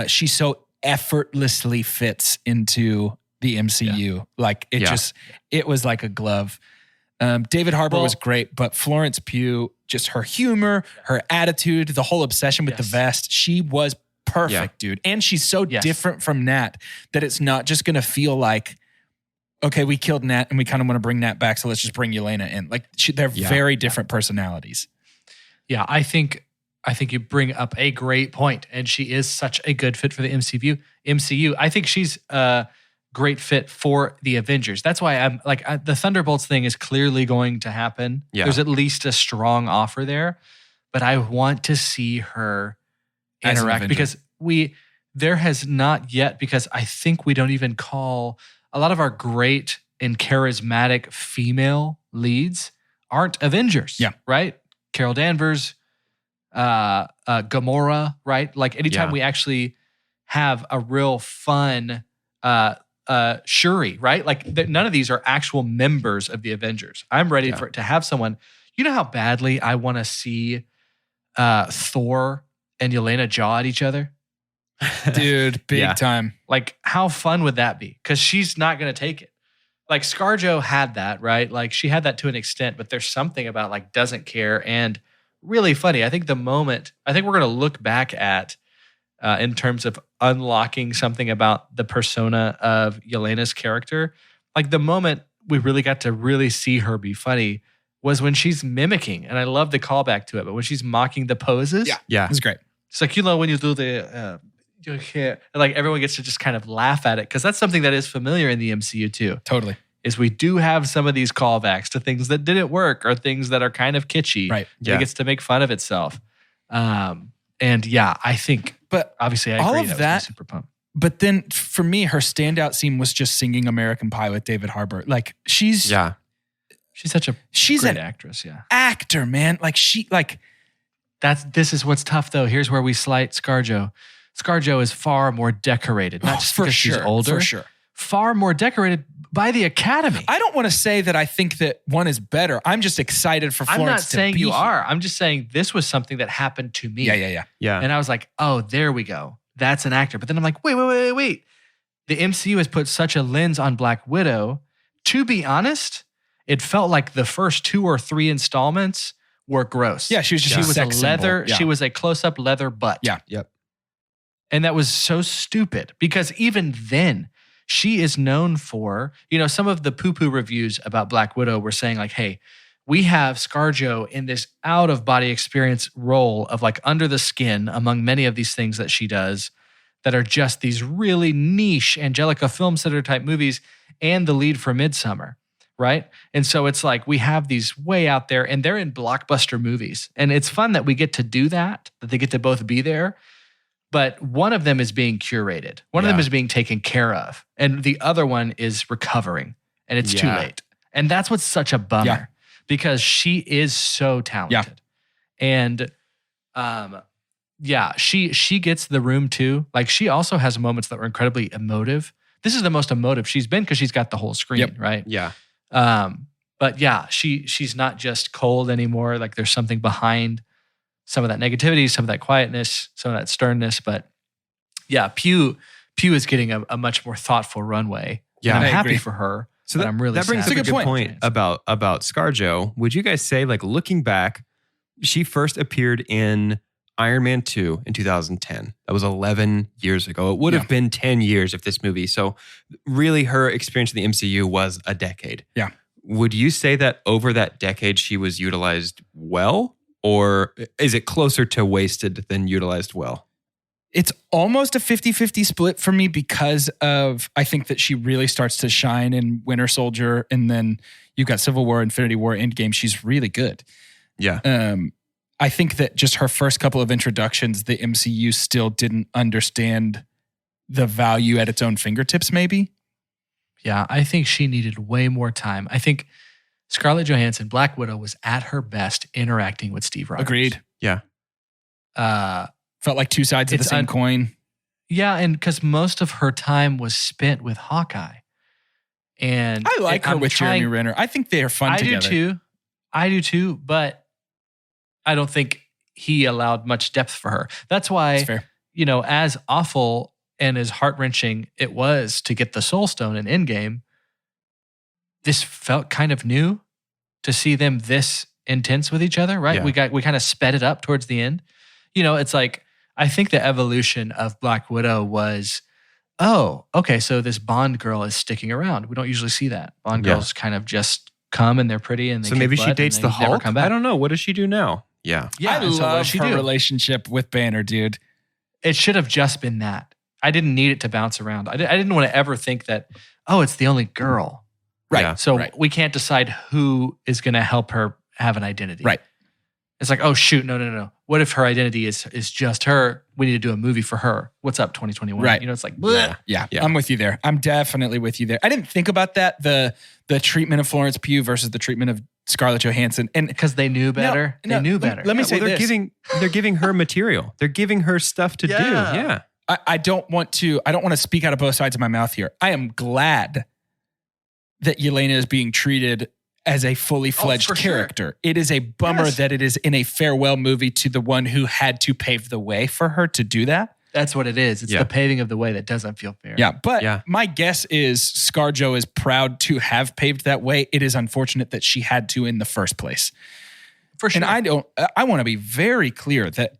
she so effortlessly fits into the MCU. Yeah. Like it was like a glove. David Harbour was great, but Florence Pugh, just her humor, her attitude, the whole obsession with the vest, she was perfect, dude. And she's so different from Nat that it's not just going to feel like, okay, we killed Nat and we kind of want to bring Nat back, so let's just bring Yelena in. Like they're very different personalities. Yeah, I think you bring up a great point, and she is such a good fit for the MCU. I think she's a great fit for the Avengers. That's why I'm like, the Thunderbolts thing is clearly going to happen. Yeah. There's at least a strong offer there, but I want to see her interact because there has not yet, because I think we don't even call a lot of our great and charismatic female leads aren't Avengers. Yeah. Right? Carol Danvers, Gamora, right? Like anytime we actually have a real fun Shuri, right? Like none of these are actual members of the Avengers. I'm ready for it to have someone. You know how badly I want to see Thor and Yelena jaw at each other? Dude, big time. Like, how fun would that be? Because she's not going to take it. Like, ScarJo had that, right? Like, she had that to an extent, but there's something about, like, doesn't care and really funny. I think we're going to look back at, in terms of unlocking something about the persona of Yelena's character, like, the moment we really got to really see her be funny was when she's mimicking, and I love the callback to it, but when she's mocking the poses. Yeah. It was great. It's like, when you do the... and like everyone gets to just kind of laugh at it, because that's something that is familiar in the MCU too. Totally. Is we do have some of these callbacks to things that didn't work or things that are kind of kitschy. Right. It gets to make fun of itself. And I think, but obviously I agree, all of that was super pumped. But then for me, her standout scene was just singing American Pie with David Harbour. Like she's such a great actress. Yeah. Actor, man. Like this is what's tough though. Here's where we slight ScarJo. ScarJo is far more decorated, not just because she's older. For sure. Far more decorated by the Academy. I don't want to say that I think that one is better. I'm just excited for Florence I'm not to saying be you here. are. I'm just saying this was something that happened to me. Yeah. And I was like, oh, there we go. That's an actor. But then I'm like, wait. The MCU has put such a lens on Black Widow. To be honest, it felt like the first 2 or 3 installments were gross. Yeah, she was just a leather. Symbol. Yeah. She was a close-up leather butt. Yeah. Yep. And that was so stupid because even then, she is known for, some of the poo-poo reviews about Black Widow were saying like, hey, we have ScarJo in this out-of-body experience role of like under the skin among many of these things that she does that are just these really niche Angelica Film Sitter type movies and the lead for Midsummer, right? And so it's like we have these way out there and they're in blockbuster movies. And it's fun that we get to do that they get to both be there. But one of them is being curated. One of them is being taken care of. And the other one is recovering. And it's too late. And that's what's such a bummer because she is so talented. And she gets the room too. Like she also has moments that were incredibly emotive. This is the most emotive she's been because she's got the whole screen, right? Yeah. But yeah, she's not just cold anymore. Like there's something behind some of that negativity, some of that quietness, some of that sternness. But yeah, Pew is getting a much more thoughtful runway. Yeah, and I'm I happy agree. for her. So but I'm really that brings sad. up a good point about ScarJo. Would you guys say, like looking back, she first appeared in Iron Man 2 in 2010. That was 11 years ago. It would have been 10 years if this movie. So really her experience in the MCU was a decade. Yeah. Would you say that over that decade she was utilized well? Or is it closer to wasted than utilized well? It's almost a 50-50 split for me because of, I think that she really starts to shine in Winter Soldier. And then you've got Civil War, Infinity War, Endgame. She's really good. Yeah. I think that just her first couple of introductions, the MCU still didn't understand the value at its own fingertips, maybe. Yeah, I think she needed way more time. I think Scarlett Johansson, Black Widow, was at her best interacting with Steve Rogers. Agreed. Yeah. Felt like two sides of the same coin. Yeah, and because most of her time was spent with Hawkeye. And I like her with Jeremy Renner. I think they are fun together. I do too, but I don't think he allowed much depth for her. That's why, That's fair. As awful and as heart-wrenching it was to get the Soul Stone in Endgame, this felt kind of new to see them this intense with each other, right? Yeah. We kind of sped it up towards the end. It's like, I think the evolution of Black Widow was, oh, okay, so this Bond girl is sticking around. We don't usually see that. Bond girls kind of just come and they're pretty and they so maybe kick she butt dates and the they never Hulk? come back. I don't know. What does she do now? Yeah. Yeah, I and so what love does she her do? relationship with Banner, dude. It should have just been that. I didn't need it to bounce around. I didn't want to ever think that, oh, it's the only girl. Right. Yeah. So we can't decide who is going to help her have an identity. Right. It's like, oh shoot, no. What if her identity is just her? We need to do a movie for her. What's up, 2021? Right. You know, it's like, bleh. Yeah, I'm with you there. I'm definitely with you there. I didn't think about that, the treatment of Florence Pugh versus the treatment of Scarlett Johansson. And because they knew better. They knew better. Let me say they're this. they're giving her material. They're giving her stuff to do. Yeah. I don't want to speak out of both sides of my mouth here. I am glad that Yelena is being treated as a fully fledged character. Sure. It is a bummer that it is in a farewell movie to the one who had to pave the way for her to do that. That's what it is. It's the paving of the way that doesn't feel fair. Yeah, but my guess is ScarJo is proud to have paved that way. It is unfortunate that she had to in the first place. For sure. And I want to be very clear that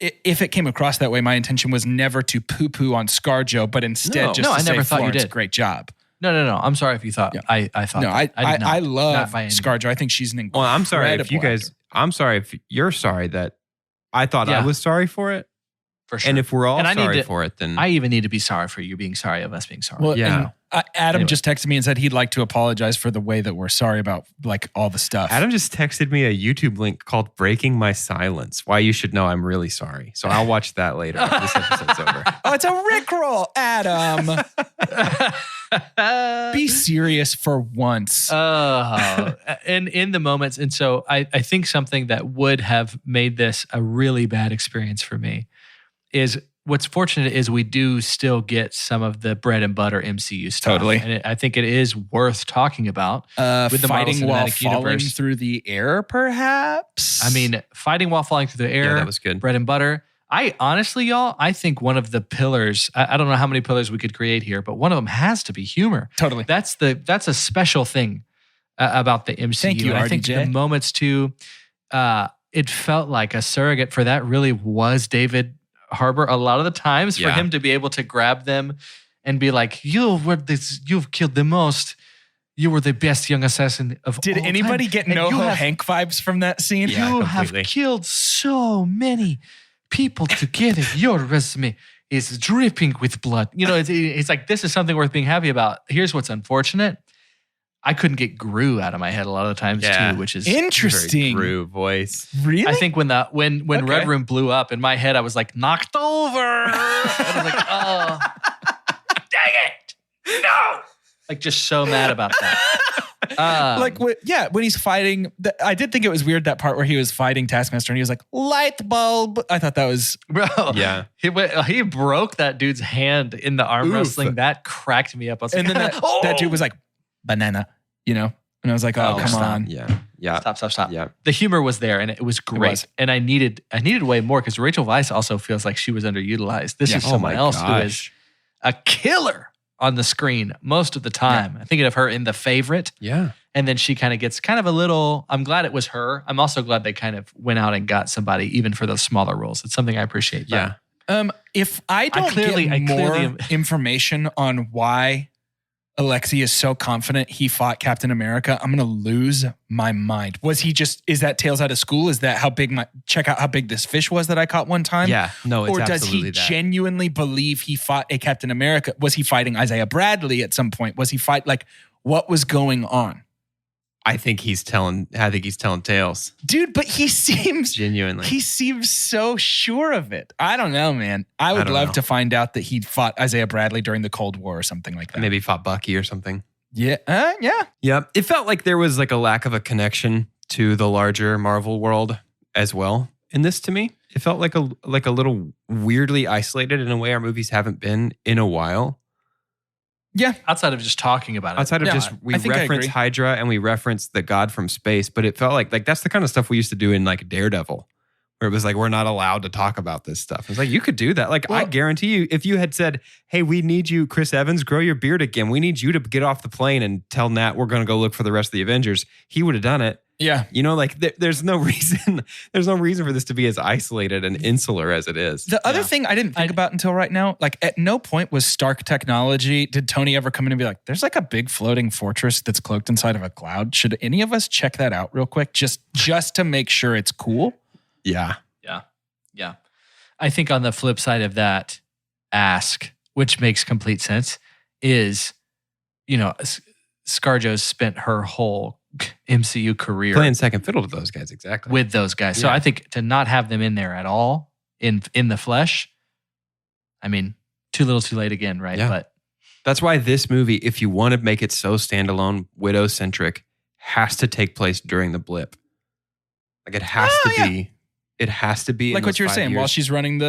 if it came across that way, my intention was never to poo-poo on ScarJo, but instead just to say, Florence, great job. No. I'm sorry if you thought I thought. No, I did not. I love ScarJo. I think she's an incredible. Well, I'm sorry if you guys. actor. I'm sorry if you're sorry that I thought I was sorry for it. For sure. And if we're all sorry for it, then I even need to be sorry for you being sorry of us being sorry. Well, yeah. Adam just texted me and said he'd like to apologize for the way that we're sorry about like all the stuff. Adam just texted me a YouTube link called "Breaking My Silence." Why you should know I'm really sorry. So I'll watch that later after this episode's over. Oh, it's a Rickroll, Adam. Be serious for once. And in the moments, and so I think something that would have made this a really bad experience for me is what's fortunate is we do still get some of the bread and butter MCU stuff. Totally. And I think it is worth talking about. With the fighting Marvel while Cinematic falling Universe. through the air, perhaps? I mean, fighting while falling through the air. Yeah, that was good. Bread and butter. I honestly, y'all, I think one of the pillars, I don't know how many pillars we could create here, but one of them has to be humor. Totally. That's a special thing about the MCU. Thank you, And I think RDJ. the moments too, it felt like a surrogate for that really was David Harbour a lot of the times for him to be able to grab them and be like, you've killed the most. You were the best young assassin of all time. Did anybody get Hank vibes from that scene? Yeah, you completely. have killed so many people together. Your resume is dripping with blood. You know, it's like, this is something worth being happy about. Here's what's unfortunate. I couldn't get Gru out of my head a lot of the times too, which is interesting. Gru voice. Really? I think when Red Room blew up in my head, I was like, knocked over. And I was like, oh, dang it. No. Like just so mad about that. When he's fighting, I did think it was weird that part where he was fighting Taskmaster and he was like, light bulb. I thought that was... Bro, Yeah. He broke that dude's hand in the arm wrestling. That cracked me up. I was And like, then that dude was like, banana, you know? And I was like, oh, come stop. on. Yeah. Stop. Yeah. The humor was there and it was great. And I needed way more because Rachel Weisz also feels like she was underutilized. This is someone else who is a killer on the screen most of the time. I'm thinking of her in The Favorite. Yeah. And then she kind of gets kind of a little, I'm glad it was her. I'm also glad they kind of went out and got somebody even for those smaller roles. It's something I appreciate. Yeah. If I don't get more information on why Alexei is so confident he fought Captain America, I'm going to lose my mind. Is that Tales Out of School? Is that check out how big this fish was that I caught one time? Yeah. No, it's Or does absolutely he that. genuinely believe he fought a Captain America? Was he fighting Isaiah Bradley at some point? Was he what was going on? I think he's telling tales. Dude, but he seems Genuinely. He seems so sure of it. I don't know, man. I would love to find out that he'd fought Isaiah Bradley during the Cold War or something like that. Maybe fought Bucky or something. Yeah. Yeah. Yeah. It felt like there was like a lack of a connection to the larger Marvel world as well in this to me. It felt like a little weirdly isolated in a way our movies haven't been in a while. Yeah. Outside of just talking about it. Outside of we reference Hydra and we reference the God from space, but it felt like that's the kind of stuff we used to do in like Daredevil, where it was like, we're not allowed to talk about this stuff. It's like, you could do that. Like, I guarantee you, if you had said, hey, we need you, Chris Evans, grow your beard again. We need you to get off the plane and tell Nat we're going to go look for the rest of the Avengers. He would have done it. Yeah. You know, like there's no reason for this to be as isolated and insular as it is. The other thing I didn't think about until right now, like at no point was Stark technology. Did Tony ever come in and be like, there's like a big floating fortress that's cloaked inside of a cloud. Should any of us check that out real quick? Just to make sure it's cool. Yeah. Yeah. I think on the flip side of that ask, which makes complete sense, is, you know, ScarJo's spent her whole MCU career Playing second fiddle to those guys, exactly. with those guys. So Yeah. I think to not have them in there at all in the flesh, I mean, too little, too late again, right? Yeah. But That's why this movie, if you want to make it so standalone, widow-centric, has to take place during the blip. Like it has to be. It has to be in Like what those you were 5 saying, years. while she's running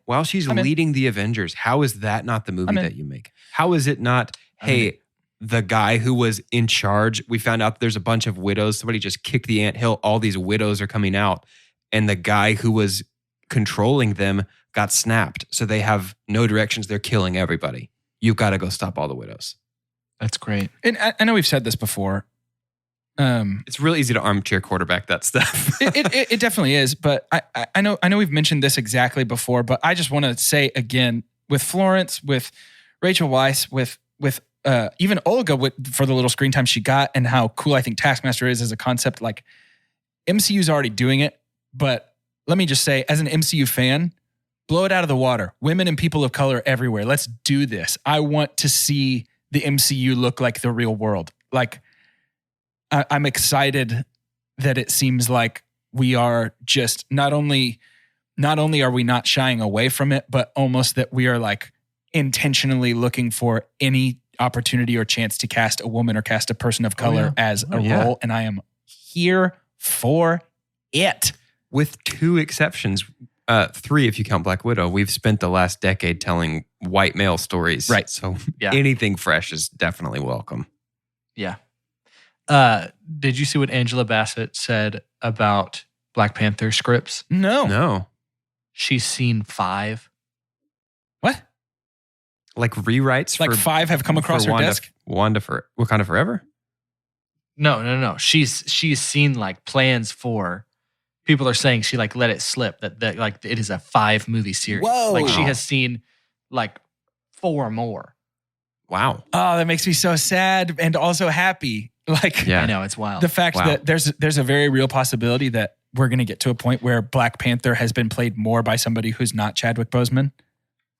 While she's I'm in. leading the Avengers. How is that not the movie I'm in. that you make? How is it not, hey, the guy who was in charge, we found out there's a bunch of widows. Somebody just kicked the anthill. All these widows are coming out. And the guy who was controlling them got snapped. So they have no directions. They're killing everybody. You've got to go stop all the widows. that's great. And I know we've said this before. It's real easy to armchair quarterback that stuff. It definitely is, but I know we've mentioned this exactly before, but I just want to say again, with Florence, with Rachel Weisz, with even Olga for the little screen time she got, and how cool I think Taskmaster is as a concept. Like MCU's already doing it, but let me just say, as an MCU fan, blow it out of the water. Women and people of color everywhere. Let's do this. I want to see the MCU look like the real world. Like I'm excited that it seems like we are just not only are we not shying away from it, but almost that we are like intentionally looking for any opportunity or chance to cast a woman or cast a person of color as a role. And I am here for it. With 2 exceptions, 3 if you count Black Widow, we've spent the last decade telling white male stories. Right. So Yeah. anything fresh is definitely welcome. Yeah. Did you see what Angela Bassett said about Black Panther scripts? No. She's seen 5. What? Like rewrites Like for 5 have come across for her desk? Wanda for Wakanda Forever? No. She's seen like plans for. People are saying she like let it slip that like it is a 5-movie series. Whoa. Like she has seen like 4 more. Wow. Oh, that makes me so sad and also happy. Like Yeah. I know, it's wild. the fact Wow. that there's a very real possibility that we're going to get to a point where Black Panther has been played more by somebody who's not Chadwick Boseman.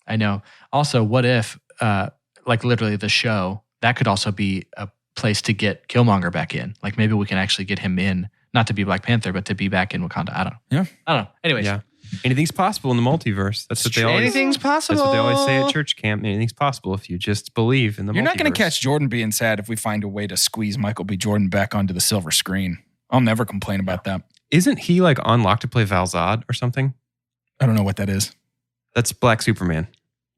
I know. Also, what if like literally the show, that could also be a place to get Killmonger back in. Like maybe we can actually get him in, not to be Black Panther, but to be back in Wakanda. I don't know. Yeah. I don't know. Anyways. Yeah. Anything's possible in the multiverse. That's what they always Anything's possible. That's what they always say at church camp. Anything's possible if you just believe in the multiverse. You're not going to catch Jordan being sad if we find a way to squeeze Michael B. Jordan back onto the silver screen. I'll never complain about that. Isn't he like on lock to play Val-Zod or something? I don't know what that is. That's Black Superman.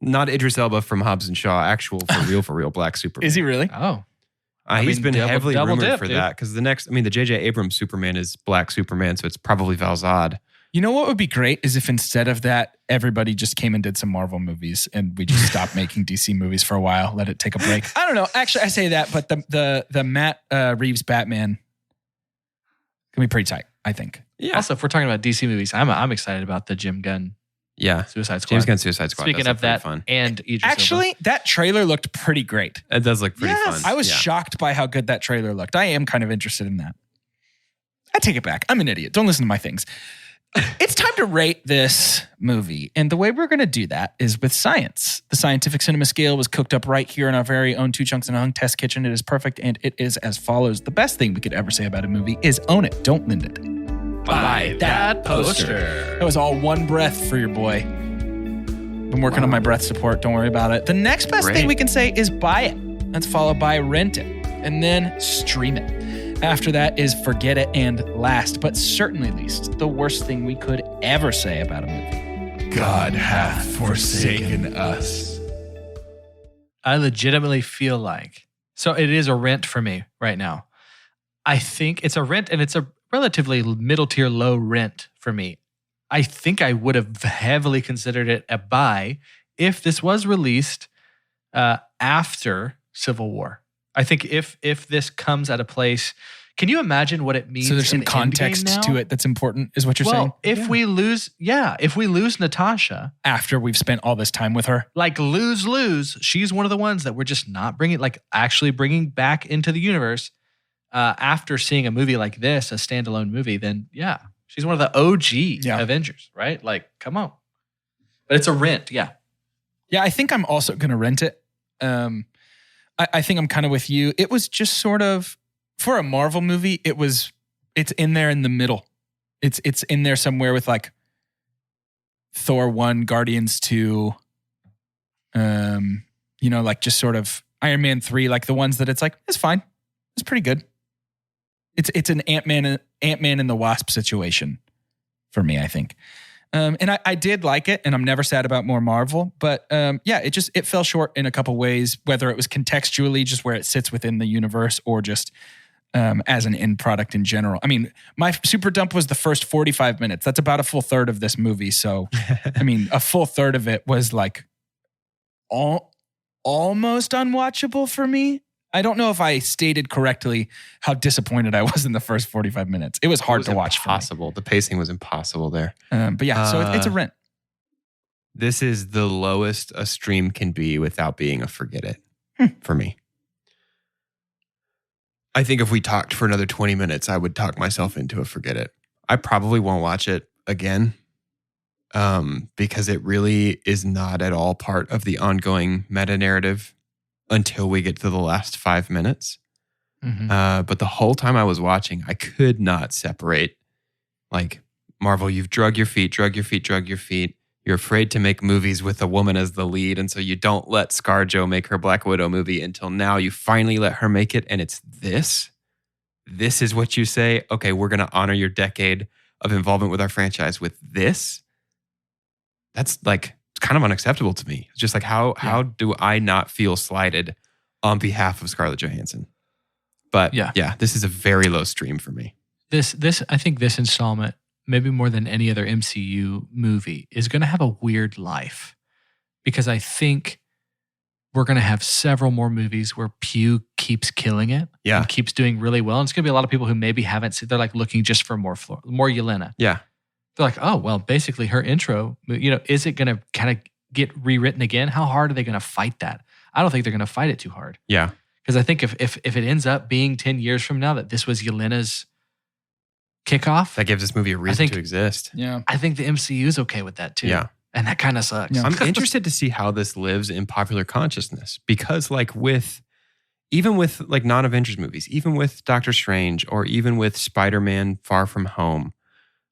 Not Idris Elba from Hobbs and Shaw, actual for real Black Superman. Is he really? Oh. He's mean, been heavily double rumored dip, for dude. that because the J.J. Abrams Superman is Black Superman, so it's probably Val-Zod. You know what would be great is if instead of that, everybody just came and did some Marvel movies and we just stopped making DC movies for a while, let it take a break. I don't know. Actually, I say that, but the Matt Reeves Batman can be pretty tight, I think. Yeah. Also, if we're talking about DC movies, I'm excited about the Jim Gunn Yeah. Suicide Squad. James Gunn Suicide Squad. Speaking does of look pretty that, fun. and Idris Actually, that trailer looked pretty great. It does look pretty fun. I was Yeah. shocked by how good that trailer looked. I am kind of interested in that. I take it back. I'm an idiot. Don't listen to my things. It's time to rate this movie. And the way we're going to do that is with science. The scientific cinema scale was cooked up right here in our very own 2 Chunks and a Hunk test kitchen. It is perfect, and it is as follows. The best thing we could ever say about a movie is own it, don't lend it. Buy that poster. That was all one breath for your boy. Been working on my breath support. Don't worry about it. The next best Great. thing we can say is buy it. That's followed by rent it and then stream it. After that is forget it. And last, but certainly least, the worst thing we could ever say about a movie. God hath forsaken us. I legitimately feel like, so it is a rent for me right now. I think it's a rent, and it's a relatively middle tier, low rent for me. I think I would have heavily considered it a buy if this was released after Civil War. I think if this comes at a place, can you imagine what it means? So there's in some context Endgame now? to it that's important, is what you're saying? Well, if we lose Natasha, After we've spent all this time with her. like lose, she's one of the ones that we're just not bringing, like actually bringing back into the universe after seeing a movie like this, a standalone movie, then yeah, she's one of the OG Avengers, right? Like, come on. But it's a rent, yeah. Yeah, I think I'm also going to rent it. I think I'm kind of with you. It was just sort of for a Marvel movie, it's in there in the middle. It's in there somewhere with like Thor 1, Guardians 2, like just sort of Iron Man 3, like the ones that it's like, it's fine. It's pretty good. It's an Ant-Man and the Wasp situation for me, I think. And I did like it, and I'm never sad about more Marvel. But it fell short in a couple ways, whether it was contextually, just where it sits within the universe, or just as an end product in general. I mean, my super dump was the first 45 minutes. That's about a full third of this movie. So, I mean, a full third of it was like almost unwatchable for me. I don't know if I stated correctly how disappointed I was in the first 45 minutes. It was hard to watch. Impossible. The pacing was impossible there. But yeah, so it's a rent. This is the lowest a stream can be without being a forget it for me. I think if we talked for another 20 minutes, I would talk myself into a forget it. I probably won't watch it again because it really is not at all part of the ongoing meta narrative until we get to the last 5 minutes. Mm-hmm. But the whole time I was watching, I could not separate, like, Marvel, you've drug your feet. You're afraid to make movies with a woman as the lead, and so you don't let ScarJo make her Black Widow movie until now. You finally let her make it, and it's this. This is what you say, okay, we're going to honor your decade of involvement with our franchise with this? That's like, it's kind of unacceptable to me. It's just like, how do I not feel slighted on behalf of Scarlett Johansson? But yeah, this is a very low stream for me. I think this installment, maybe more than any other MCU movie, is going to have a weird life, because I think we're going to have several more movies where Pugh keeps killing it and keeps doing really well. And it's going to be a lot of people who maybe haven't seen, they're like looking just for more Yelena. Yeah. They're like, oh, well, basically her intro, is it going to kind of get rewritten again? How hard are they going to fight that? I don't think they're going to fight it too hard. Yeah. Because I think if it ends up being 10 years from now that this was Yelena's kickoff, that gives this movie a reason to exist. Yeah. I think the MCU is okay with that too. Yeah. And that kind of sucks. Yeah. I'm interested to see how this lives in popular consciousness, because even with non-Avengers movies, even with Doctor Strange, or even with Spider-Man Far From Home,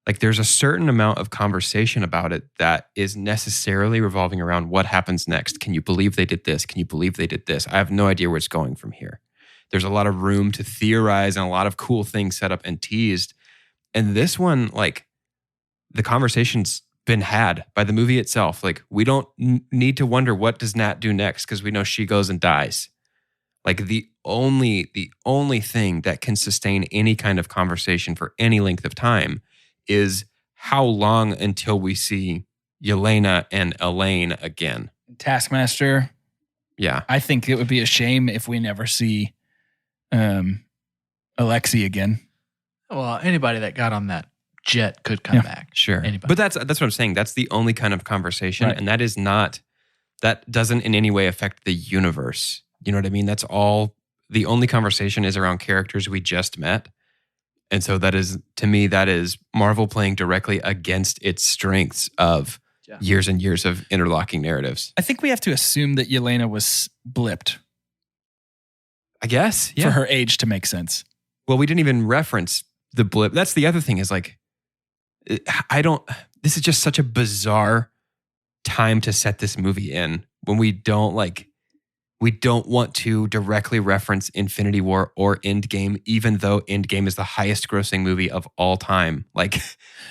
like there's a certain amount of conversation about it that is necessarily revolving around what happens next. Can you believe they did this? Can you believe they did this? I have no idea where it's going from here. There's a lot of room to theorize and a lot of cool things set up and teased. And this one, like, the conversation's been had by the movie itself. Like, we don't need to wonder what does Nat do next, because we know she goes and dies. Like, the only thing that can sustain any kind of conversation for any length of time is how long until we see Yelena and Elaine again. Taskmaster. Yeah. I think it would be a shame if we never see Alexei again. Well, anybody that got on that jet could come back. Sure. Anybody. But that's what I'm saying. That's the only kind of conversation. Right. And that doesn't in any way affect the universe. You know what I mean? That's all. The only conversation is around characters we just met. And so that is, to me, that is Marvel playing directly against its strengths of years and years of interlocking narratives. I think we have to assume that Yelena was blipped. I guess. Yeah. For her age to make sense. Well, we didn't even reference the blip. That's the other thing, is like, this is just such a bizarre time to set this movie in, when we don't want to directly reference Infinity War or Endgame, even though Endgame is the highest grossing movie of all time. Like, it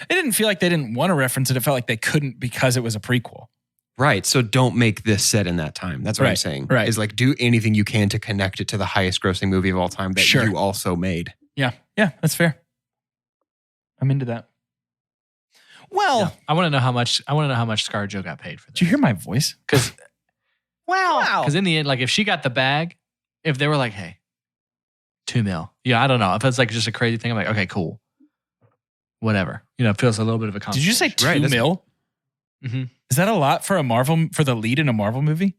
didn't feel like they didn't want to reference it. It felt like they couldn't because it was a prequel. Right. So don't make this set in that time. That's what I'm saying. Right. Is like, do anything you can to connect it to the highest grossing movie of all time that you also made. Yeah. Yeah, that's fair. I'm into that. Well, I want to know how much ScarJo got paid for this. Did you hear my voice? Because Because in the end, like, if she got the bag, if they were like, hey, $2 million. Yeah, I don't know. If it's like just a crazy thing, I'm like, okay, cool. Whatever. It feels a little bit of a Did you say $2 million? Mm-hmm. Is that a lot for the lead in a Marvel movie?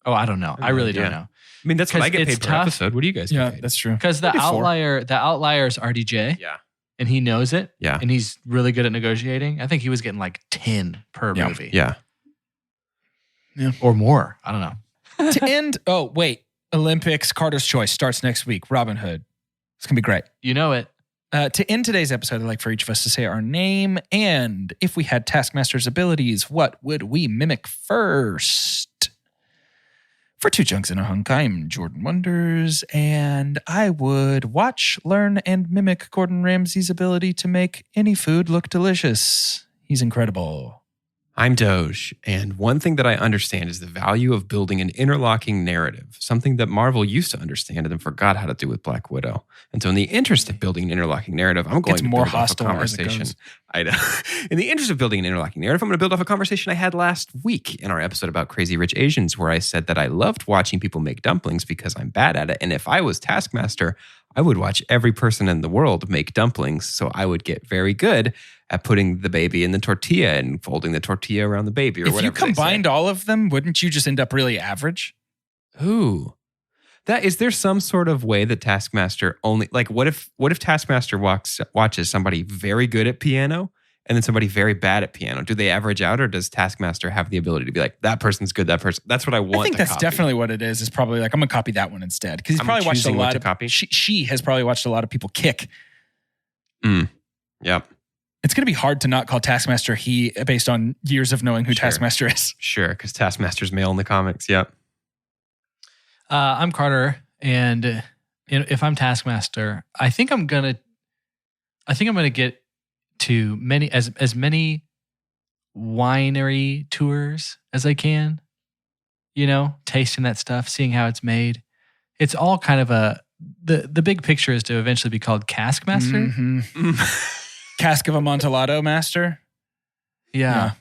Oh, I don't know. I really don't know. I mean, that's what I get paid per episode. What do you guys get paid? That's true. Because the outlier is RDJ. Yeah. And he knows it. Yeah. And he's really good at negotiating. I think he was getting like 10 per movie. Yeah. Yeah. Or more. I don't know. To end, Olympics, Carter's Choice starts next week. Robin Hood. It's going to be great. You know it. To end today's episode, I'd like for each of us to say our name, and if we had Taskmaster's abilities, what would we mimic first? For Two Chunks and a Hunk, I'm Jordan Wonders, and I would watch, learn, and mimic Gordon Ramsay's ability to make any food look delicious. He's incredible. I'm Doge, and one thing that I understand is the value of building an interlocking narrative, something that Marvel used to understand and then forgot how to do with Black Widow. And so in the interest of building an interlocking narrative, I'm going to more build off a hostile as it conversation. goes. I know. In the interest of building an interlocking narrative, I'm going to build off a conversation I had last week in our episode about Crazy Rich Asians, where I said that I loved watching people make dumplings because I'm bad at it. And if I was Taskmaster, I would watch every person in the world make dumplings, so I would get very good at putting the baby in the tortilla and folding the tortilla around the baby or whatever. If you combined all of them, wouldn't you just end up really average? Ooh. Is there some sort of way that Taskmaster only, like what if Taskmaster watches somebody very good at piano and then somebody very bad at piano? Do they average out, or does Taskmaster have the ability to be like, that person's good, that person? That's what I want. I think to that's copy. definitely what it is probably like, I'm going to copy that one instead. Because he's I'm probably watched a choosing what lot to of, copy. she has probably watched a lot of people kick. Yep. It's going to be hard to not call Taskmaster he based on years of knowing who Sure. Taskmaster is. Sure, because Taskmaster's male in the comics. Yep. I'm Carter, and if I'm Taskmaster, I think I'm gonna get to as many winery tours as I can. You know, tasting that stuff, seeing how it's made. It's all kind of the big picture is to eventually be called Caskmaster. Mm-hmm. Cask of Amontillado Master. Yeah.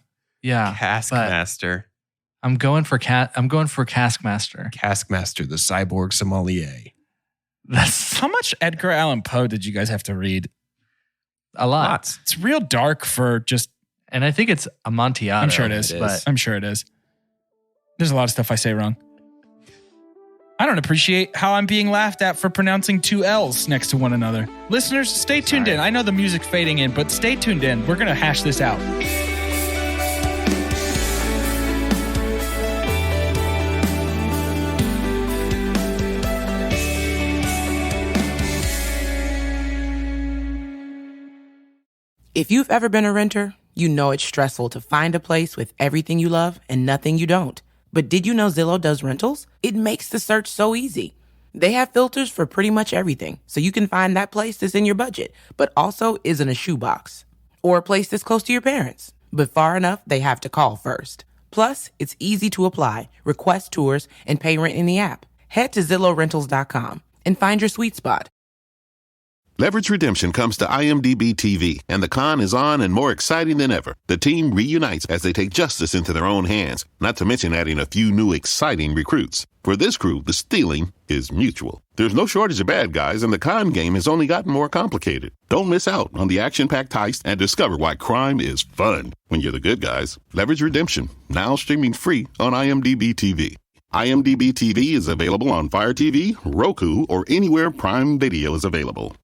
Caskmaster. I'm going for Caskmaster. Caskmaster, the cyborg sommelier. That's How much Edgar Allan Poe did you guys have to read? a lot. Lots. It's real dark for just, And I think it's Amontillado. I'm sure it is. But I'm sure it is. There's a lot of stuff I say wrong. I don't appreciate how I'm being laughed at for pronouncing two L's next to one another. Listeners, stay tuned in. I know the music's fading in, but stay tuned in. We're going to hash this out. If you've ever been a renter, you know it's stressful to find a place with everything you love and nothing you don't. But did you know Zillow does rentals? It makes the search so easy. They have filters for pretty much everything, so you can find that place that's in your budget, but also isn't a shoebox. Or a place that's close to your parents, but far enough they have to call first. Plus, it's easy to apply, request tours, and pay rent in the app. Head to ZillowRentals.com and find your sweet spot. Leverage Redemption comes to IMDb TV, and the con is on and more exciting than ever. The team reunites as they take justice into their own hands, not to mention adding a few new exciting recruits. For this crew, the stealing is mutual. There's no shortage of bad guys, and the con game has only gotten more complicated. Don't miss out on the action-packed heist and discover why crime is fun when you're the good guys. Leverage Redemption, now streaming free on IMDb TV. IMDb TV is available on Fire TV, Roku, or anywhere Prime Video is available.